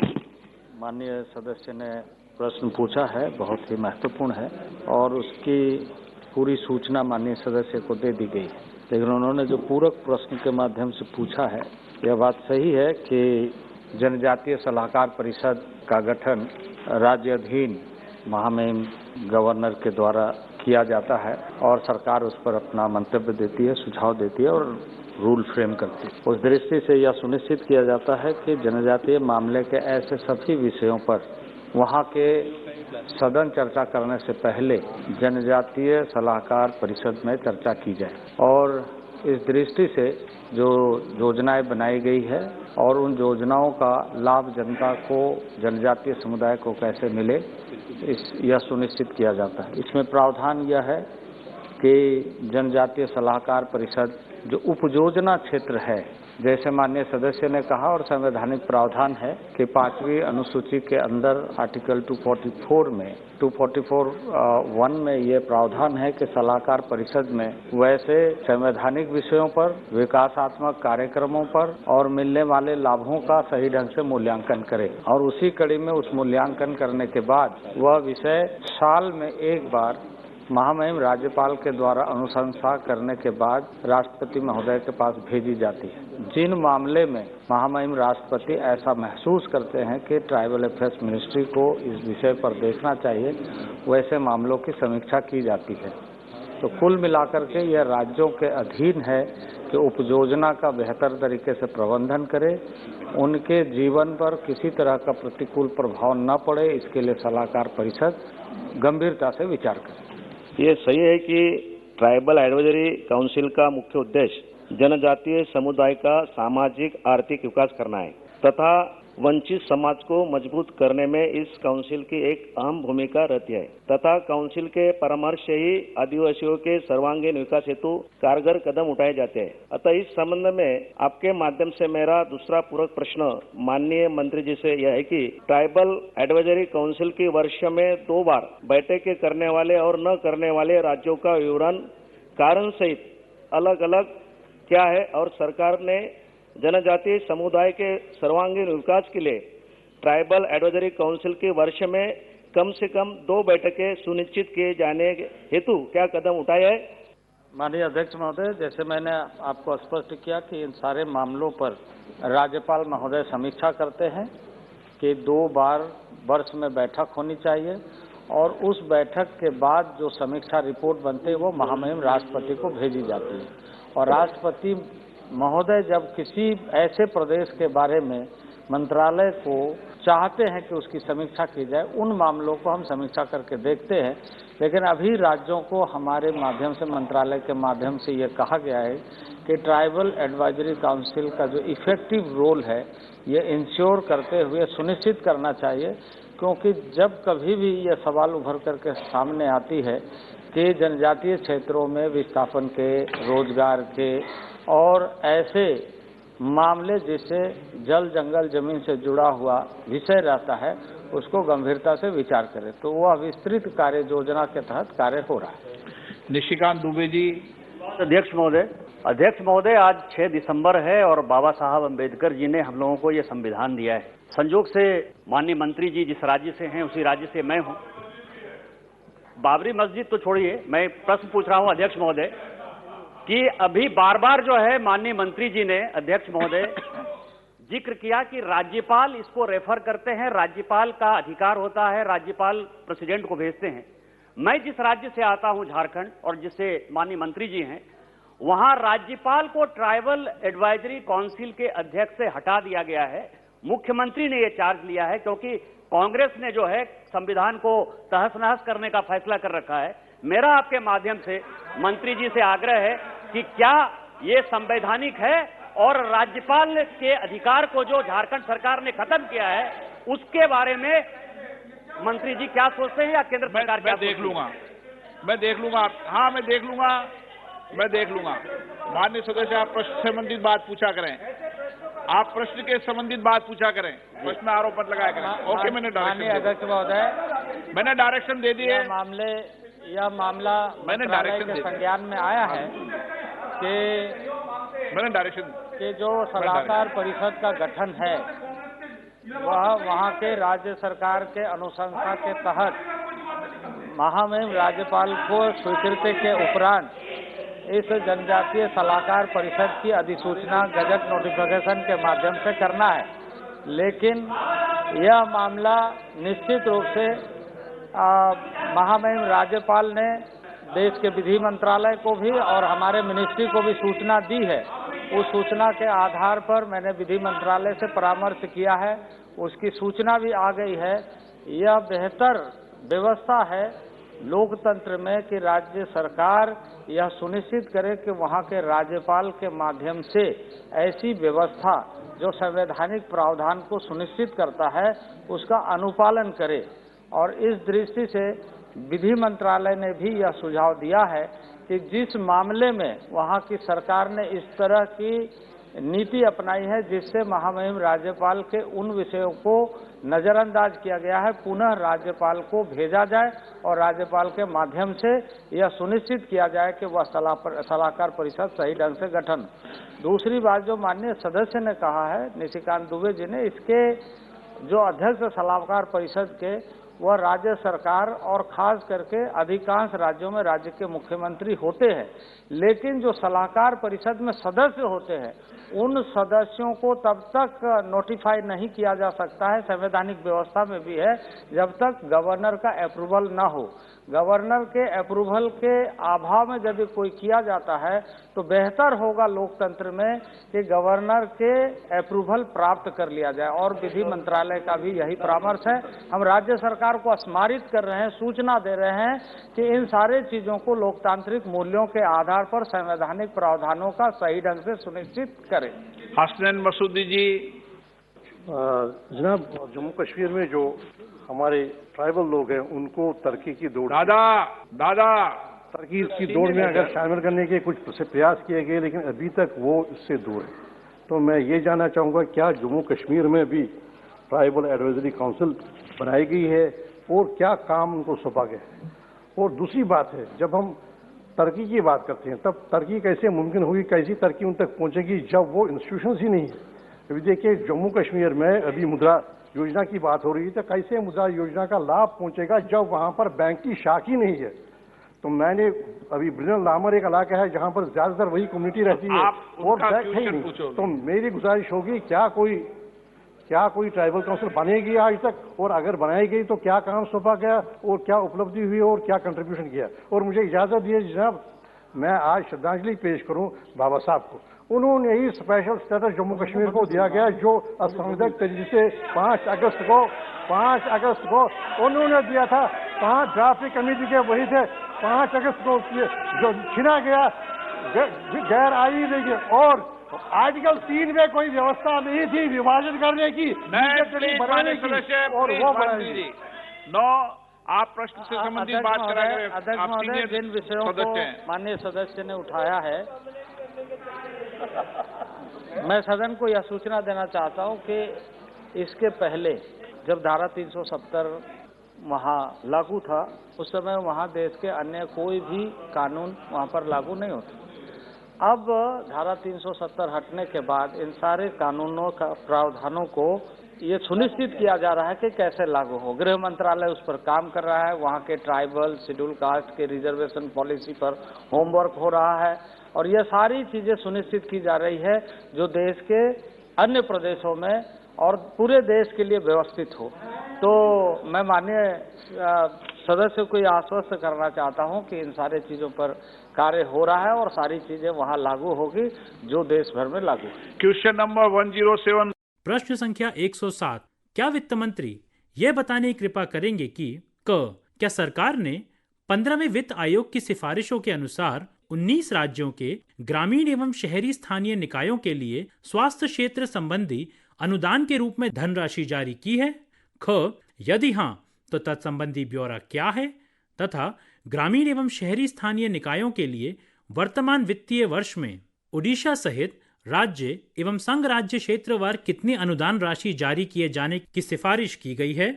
माननीय सदस्य ने प्रश्न पूछा है बहुत ही महत्वपूर्ण है और उसकी पूरी सूचना माननीय सदस्य को दे दी गई है, लेकिन उन्होंने जो पूरक प्रश्न के माध्यम से पूछा है यह बात सही है कि जनजातीय सलाहकार परिषद का गठन राज्य अधीन महामहिम गवर्नर के द्वारा किया जाता है और सरकार उस पर अपना मंतव्य देती है, सुझाव देती है और रूल फ्रेम करती है। उस दृष्टि से यह सुनिश्चित किया जाता है कि जनजातीय मामले के ऐसे सभी विषयों पर वहाँ के सदन चर्चा करने से पहले जनजातीय सलाहकार परिषद में चर्चा की जाए और इस दृष्टि से जो योजनाएं बनाई गई है और उन योजनाओं का लाभ जनता को, जनजातीय समुदाय को कैसे मिले यह सुनिश्चित किया जाता है। इसमें प्रावधान यह है कि जनजातीय सलाहकार परिषद जो उपयोजना क्षेत्र है, जैसे माननीय सदस्य ने कहा और संवैधानिक प्रावधान है कि 5वीं अनुसूची के अंदर आर्टिकल 244 में 244(1) में ये प्रावधान है कि सलाहकार परिषद में वैसे संवैधानिक विषयों पर, विकासात्मक कार्यक्रमों पर और मिलने वाले लाभों का सही ढंग से मूल्यांकन करे और उसी कड़ी में उस मूल्यांकन करने के बाद वह विषय साल में एक बार महामहिम राज्यपाल के द्वारा अनुशंसा करने के बाद राष्ट्रपति महोदय के पास भेजी जाती है। जिन मामले में महामहिम राष्ट्रपति ऐसा महसूस करते हैं कि ट्राइबल अफेयर्स मिनिस्ट्री को इस विषय पर देखना चाहिए, वैसे मामलों की समीक्षा की जाती है। तो कुल मिलाकर के यह राज्यों के अधीन है कि उपयोजना का बेहतर तरीके से प्रबंधन करे, उनके जीवन पर किसी तरह का प्रतिकूल प्रभाव न पड़े, इसके लिए सलाहकार परिषद गंभीरता से विचार करे। ये सही है कि ट्राइबल एडवाइजरी काउंसिल का मुख्य उद्देश्य जनजातीय समुदाय का सामाजिक आर्थिक विकास करना है तथा वंचित समाज को मजबूत करने में इस काउंसिल की एक अहम भूमिका रहती है तथा काउंसिल के परामर्श से ही आदिवासियों के सर्वांगीण विकास हेतु कारगर कदम उठाए जाते हैं। अतः इस संबंध में आपके माध्यम से मेरा दूसरा पूरक प्रश्न माननीय मंत्री जी से यह है कि ट्राइबल एडवाइजरी काउंसिल की वर्ष में 2 बार बैठकें करने वाले और न करने वाले राज्यों का विवरण कारण सहित अलग अलग क्या है और सरकार ने जनजातीय समुदाय के सर्वांगीण विकास के लिए ट्राइबल एडवाइजरी काउंसिल के वर्ष में कम से कम 2 बैठकें सुनिश्चित किए जाने हेतु क्या कदम उठाए हैं? माननीय अध्यक्ष महोदय, जैसे मैंने आपको स्पष्ट किया कि इन सारे मामलों पर राज्यपाल महोदय समीक्षा करते हैं कि 2 बार वर्ष में बैठक होनी चाहिए और उस बैठक के बाद जो समीक्षा रिपोर्ट बनती है वो महामहिम राष्ट्रपति को भेजी जाती है और राष्ट्रपति महोदय जब किसी ऐसे प्रदेश के बारे में मंत्रालय को चाहते हैं कि उसकी समीक्षा की जाए, उन मामलों को हम समीक्षा करके देखते हैं। लेकिन अभी राज्यों को हमारे माध्यम से, मंत्रालय के माध्यम से ये कहा गया है कि ट्राइबल एडवाइजरी काउंसिल का जो इफेक्टिव रोल है ये इंश्योर करते हुए सुनिश्चित करना चाहिए, क्योंकि जब कभी भी ये सवाल उभर करके सामने आती है कि जनजातीय क्षेत्रों में विस्थापन के, रोजगार के और ऐसे मामले जिससे जल जंगल जमीन से जुड़ा हुआ विषय रहता है, उसको गंभीरता से विचार करें। तो वह विस्तृत कार्य योजना के तहत कार्य हो रहा है। निशिकांत दुबे जी। अध्यक्ष महोदय, आज 6 दिसंबर है और बाबा साहब अम्बेडकर जी ने हम लोगों को ये संविधान दिया है। संजोग से माननीय मंत्री जी जिस राज्य से हैं उसी राज्य से मैं हूँ। बाबरी मस्जिद तो छोड़िए, मैं प्रश्न पूछ रहा हूँ अध्यक्ष महोदय कि अभी बार बार जो है माननीय मंत्री जी ने, अध्यक्ष महोदय, जिक्र किया कि राज्यपाल इसको रेफर करते हैं, राज्यपाल का अधिकार होता है, राज्यपाल प्रेसिडेंट को भेजते हैं। मैं जिस राज्य से आता हूं झारखंड, और जिससे माननीय मंत्री जी हैं, वहां राज्यपाल को ट्राइबल एडवाइजरी काउंसिल के अध्यक्ष से हटा दिया गया है। मुख्यमंत्री ने यह चार्ज लिया है क्योंकि कांग्रेस ने जो है संविधान को तहस नहस करने का फैसला कर रखा है। मेरा आपके माध्यम से मंत्री जी से आग्रह है कि क्या ये संवैधानिक है और राज्यपाल के अधिकार को जो झारखंड सरकार ने खत्म किया है उसके बारे में मंत्री जी क्या सोचते हैं या केंद्र सरकार क्या सोचती है? मैं देख लूंगा। माननीय सदस्य, आप प्रश्न से संबंधित बात पूछा करें, आप प्रश्न के संबंधित बात पूछा करें, प्रश्न आरोप मत लगाया करें। ओके, मैंने डायरेक्शन दे दिए। यह मामला मैंने डायरेक्शन के संज्ञान में आया है कि मैंने डायरेक्शन कि जो सलाहकार परिषद का गठन है वह वहां के राज्य सरकार के अनुशंसा के तहत महामहिम राज्यपाल को स्वीकृति के उपरांत इस जनजातीय सलाहकार परिषद की अधिसूचना गजट नोटिफिकेशन के माध्यम से करना है। लेकिन यह मामला निश्चित रूप से महामहिम राज्यपाल ने देश के विधि मंत्रालय को भी और हमारे मिनिस्ट्री को भी सूचना दी है। उस सूचना के आधार पर मैंने विधि मंत्रालय से परामर्श किया है, उसकी सूचना भी आ गई है। यह बेहतर व्यवस्था है लोकतंत्र में कि राज्य सरकार यह सुनिश्चित करे कि वहां के राज्यपाल के माध्यम से ऐसी व्यवस्था जो संवैधानिक प्रावधान को सुनिश्चित करता है उसका अनुपालन करे। और इस दृष्टि से विधि मंत्रालय ने भी यह सुझाव दिया है कि जिस मामले में वहाँ की सरकार ने इस तरह की नीति अपनाई है जिससे महामहिम राज्यपाल के उन विषयों को नजरअंदाज किया गया है, पुनः राज्यपाल को भेजा जाए और राज्यपाल के माध्यम से यह सुनिश्चित किया जाए कि वह सलाहकार परिषद सही ढंग से गठन। दूसरी बात जो माननीय सदस्य ने कहा है निशिकांत दुबे जी ने, इसके जो अध्यक्ष सलाहकार परिषद के वह राज्य सरकार और खास करके अधिकांश राज्यों में राज्य के मुख्यमंत्री होते हैं, लेकिन जो सलाहकार परिषद में सदस्य होते हैं उन सदस्यों को तब तक नोटिफाई नहीं किया जा सकता है, संवैधानिक व्यवस्था में भी है, जब तक गवर्नर का अप्रूवल न हो। गवर्नर के अप्रूवल के अभाव में यदि कोई किया जाता है तो बेहतर होगा लोकतंत्र में कि गवर्नर के अप्रूवल प्राप्त कर लिया जाए, और विधि मंत्रालय का भी यही परामर्श है। हम राज्य सरकार को स्मारित कर रहे हैं, सूचना दे रहे हैं कि इन सारे चीजों को लोकतांत्रिक मूल्यों के आधार पर संवैधानिक प्रावधानों का सही ढंग से सुनिश्चित करें। हसनैन मसूदी जी। जनाब, जम्मू कश्मीर में जो हमारे ट्राइबल लोग हैं उनको तरक्की की दौड़ तरक्की की दौड़ में अगर शामिल करने के कुछ प्रयास किए गए, लेकिन अभी तक वो इससे दूर है। तो मैं ये जानना चाहूँगा क्या जम्मू कश्मीर में भी ट्राइबल एडवाइजरी काउंसिल बनाई गई है और क्या काम उनको सौंपा गया है? और दूसरी बात है, जब हम तरक्की की बात करते हैं तब तरक्की कैसे मुमकिन होगी, कैसी तरक्की उन तक पहुँचेगी जब वो इंस्टीट्यूशंस ही नहीं है? अभी देखिए जम्मू कश्मीर में अभी मुद्रा योजना की बात हो रही है, तो कैसे मुद्रा योजना का लाभ पहुंचेगा जब वहां पर बैंक की शाख ही नहीं है? तो मैंने अभी ब्रिजन लामर एक इलाका है जहां पर ज्यादातर वही कम्युनिटी रहती है और बैंक है ही नहीं। तो मेरी गुजारिश होगी क्या कोई ट्राइबल काउंसिल बनेगी आज तक, और अगर बनाई गई तो क्या काम सौंपा गया और क्या उपलब्धि हुई और क्या कंट्रीब्यूशन किया? और मुझे इजाजत दिए जनाब, मैं आज श्रद्धांजलि पेश करूं बाबा साहब को। उन्होंने ही स्पेशल स्टेटस जम्मू कश्मीर को दिया गया जो असंवैधानिक तरीके से 5 अगस्त को उन्होंने दिया था। 5 ड्राफ्टिंग कमेटी के वही थे, 5 अगस्त को जो छिना गया गैर आईनी देखिए, और आर्टिकल 3 में कोई व्यवस्था नहीं थी विभाजन करने की, बनाने की, और वो बनाई। आप प्रश्न से संबंधित बात कर रहे हैं। अध्यक्ष महोदय, जिन विषयों को माननीय सदस्य ने उठाया है, मैं सदन को यह सूचना देना चाहता हूं कि इसके पहले जब धारा 370 वहाँ लागू था उस समय वहाँ देश के अन्य कोई भी कानून वहाँ पर लागू नहीं होते। अब धारा 370 हटने के बाद इन सारे कानूनों का प्रावधानों को ये सुनिश्चित किया जा रहा है कि कैसे लागू हो। गृह मंत्रालय उस पर काम कर रहा है, वहाँ के ट्राइबल शेड्यूल कास्ट के रिजर्वेशन पॉलिसी पर होमवर्क हो रहा है, और ये सारी चीजें सुनिश्चित की जा रही है जो देश के अन्य प्रदेशों में और पूरे देश के लिए व्यवस्थित हो। तो मैं माननीय सदस्य को यह आश्वस्त करना चाहता हूं कि इन सारे चीजों पर कार्य हो रहा है और सारी चीजें वहां लागू होगी जो देश भर में लागू है। Question number 107। प्रश्न संख्या 107। क्या वित्त मंत्री यह बताने की कृपा करेंगे कि क्या सरकार ने 15वें वित्त आयोग की सिफारिशों के अनुसार 19 राज्यों के ग्रामीण एवं शहरी स्थानीय निकायों के लिए स्वास्थ्य क्षेत्र संबंधी अनुदान के रूप में धनराशि जारी की है? यदि हां तो तत्संबंधी ब्यौरा क्या है तथा ग्रामीण एवं शहरी स्थानीय निकायों के लिए वर्तमान वित्तीय वर्ष में ओडिशा सहित राज्य एवं संघ राज्य क्षेत्रवार कितनी अनुदान राशि जारी किए जाने की सिफारिश की गई है?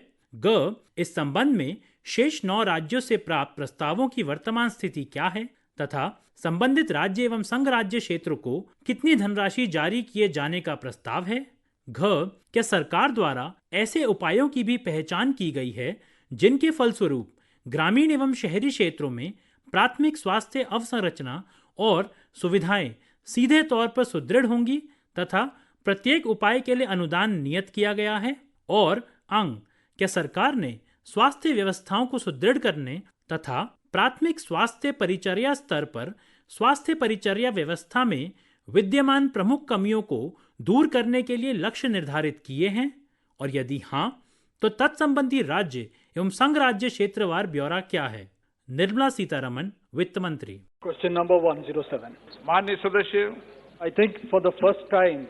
इस संबंध में शेष 9 राज्यों से प्राप्त प्रस्तावों की वर्तमान स्थिति क्या है तथा संबंधित राज्य एवं संघ राज्य क्षेत्र को कितनी धनराशि जारी किए जाने का प्रस्ताव है? क्या सरकार द्वारा ऐसे उपायों की भी पहचान की गई है जिनके फलस्वरूप ग्रामीण एवं शहरी क्षेत्रों में प्राथमिक स्वास्थ्य अवसंरचना और सुविधाएं सीधे तौर पर सुदृढ़ होंगी तथा प्रत्येक उपाय के लिए अनुदान नियत किया गया है? और क्या सरकार ने स्वास्थ्य व्यवस्थाओं को सुदृढ़ करने तथा प्राथमिक स्वास्थ्य परिचर्या स्तर पर स्वास्थ्य परिचर्या व्यवस्था में विद्यमान प्रमुख कमियों को दूर करने के लिए लक्ष्य निर्धारित किए हैं? और यदि हां तो तत्संबंधी राज्य एवं संघ राज्य क्षेत्रवार ब्यौरा क्या है? निर्मला सीतारमण, वित्त मंत्री। Question number 107। माननीय सदस्य, I think for the first time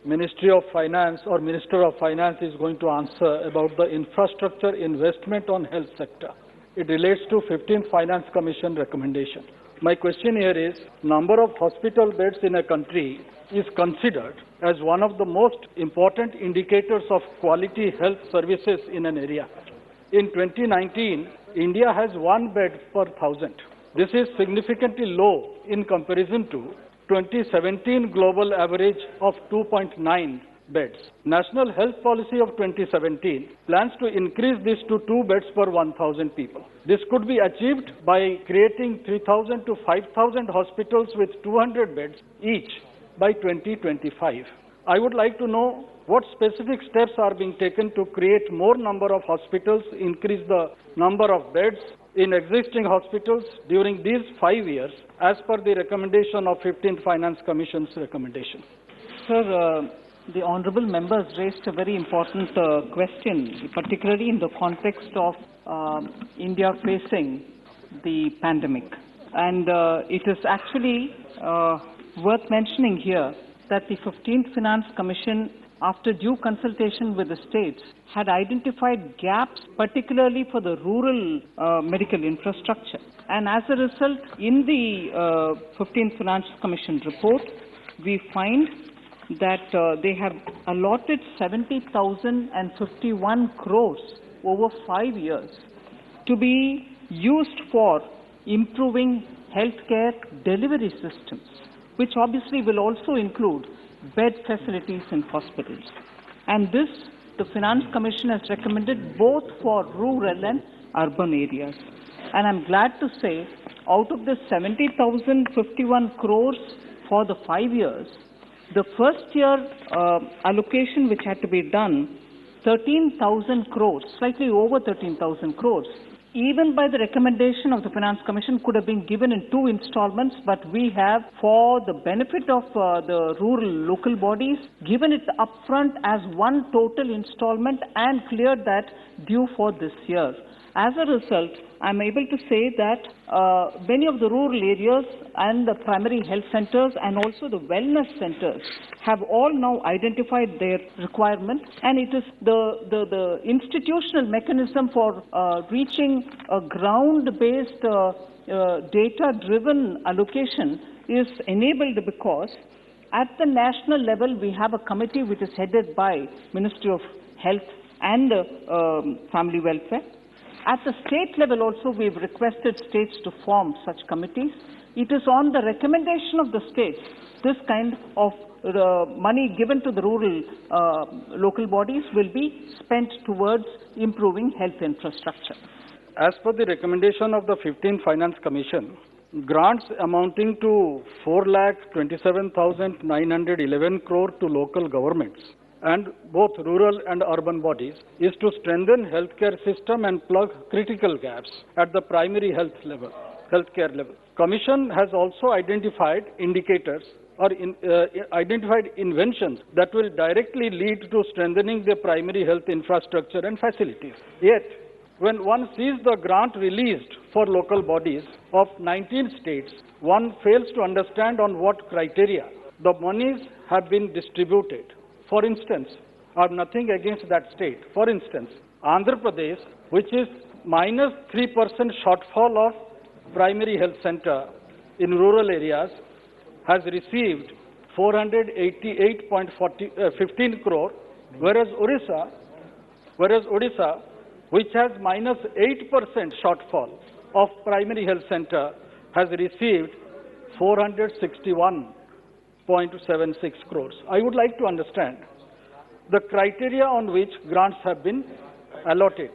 Ministry of Finance or Minister of Finance is going to answer about the infrastructure investment on health sector. It relates to 15th Finance Commission recommendation. My question here is, number of hospital beds in a country is considered as one of the most important indicators of quality health services in an area. In 2019, India has 1 bed per 1,000. This is significantly low in comparison to 2017 global average of 2.9 beds. National Health Policy of 2017 plans to increase this to 2 beds per 1,000 people. This could be achieved by creating 3,000 to 5,000 hospitals with 200 beds each by 2025. I would like to know what specific steps are being taken to create more number of hospitals, increase the number of beds in existing hospitals during these 5 years as per the recommendation of 15th Finance Commission's recommendation. Sir, the honourable members raised a very important question, particularly in the context of India facing the pandemic. And it is actually worth mentioning here that the 15th Finance Commission, after due consultation with the states, had identified gaps, particularly for the rural medical infrastructure. And as a result, in the 15th Finance Commission report, we find that they have allotted 70,051 crores over 5 years to be used for improving healthcare delivery systems, which obviously will also include bed facilities in hospitals. And this, the Finance Commission has recommended both for rural and urban areas. And I'm glad to say, out of the 70,051 crores for the 5 years, the first year allocation which had to be done, 13,000 crores, slightly over 13,000 crores, even by the recommendation of the Finance Commission, could have been given in 2 installments, but we have, for the benefit of the rural local bodies, given it upfront as one total installment and cleared that due for this year. As a result, I'm able to say that many of the rural areas and the primary health centers and also the wellness centers have all now identified their requirement, and it is the institutional mechanism for reaching a ground-based data-driven allocation is enabled because at the national level we have a committee which is headed by Ministry of Health and Family Welfare. At the state level also, we've requested states to form such committees. It is on the recommendation of the states, this kind of money given to the rural local bodies will be spent towards improving health infrastructure. As per the recommendation of the 15th Finance Commission, grants amounting to 4,27,911 crore to local governments and both rural and urban bodies is to strengthen healthcare system and plug critical gaps at the primary healthcare level. Commission has also identified indicators or identified inventions that will directly lead to strengthening the primary health infrastructure and facilities. Yet, when one sees the grant released for local bodies of 19 states, one fails to understand on what criteria the monies have been distributed. For instance, I have nothing against that state. For instance, Andhra Pradesh, which is minus 3% shortfall of primary health center in rural areas, has received 488.15 crore, whereas Odisha, which has minus 8% shortfall of primary health center, has received 461.76 crores. I would like to understand the criteria on which grants have been allotted,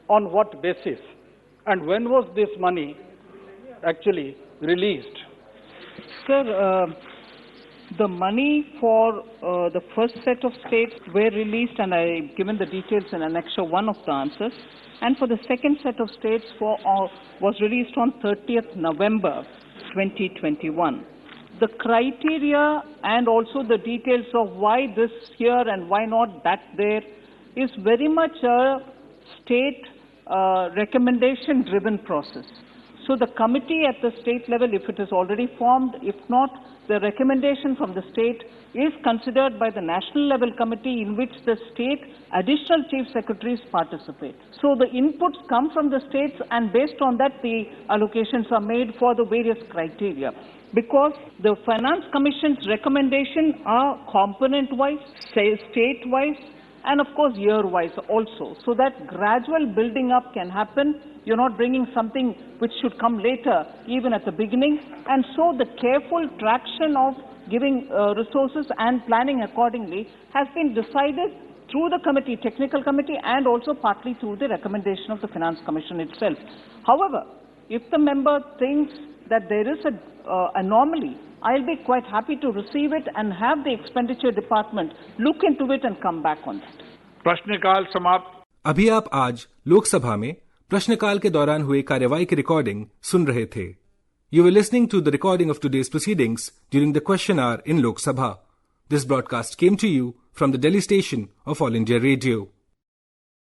on what basis, and when was this money actually released? Sir, the money for the first set of states were released, and I've given the details in Annexure 1 of the answers. And for the second set of states was released on 30th November 2021. The criteria and also the details of why this here and why not that there is very much a state recommendation-driven process. So the committee at the state level, if it is already formed, if not, the recommendation from the state is considered by the national level committee in which the state additional chief secretaries participate. So the inputs come from the states, and based on that the allocations are made for the various criteria. Because the Finance Commission's recommendation are component-wise, state-wise, and of course year-wise also, so that gradual building up can happen. You're not bringing something which should come later, even at the beginning, and so the careful traction of giving resources and planning accordingly has been decided through the committee, technical committee, and also partly through the recommendation of the Finance Commission itself. However, if the member thinks that there is an anomaly, I'll be quite happy to receive it and have the expenditure department look into it and come back on that. प्रश्नकाल समाप्त। अभी आप आज लोकसभा में प्रश्नकाल के दौरान हुई कार्यवाही की रिकॉर्डिंग सुन रहे थे। You were listening to the recording of today's proceedings during the question hour in Lok Sabha. This broadcast came to you from the Delhi station of All India Radio.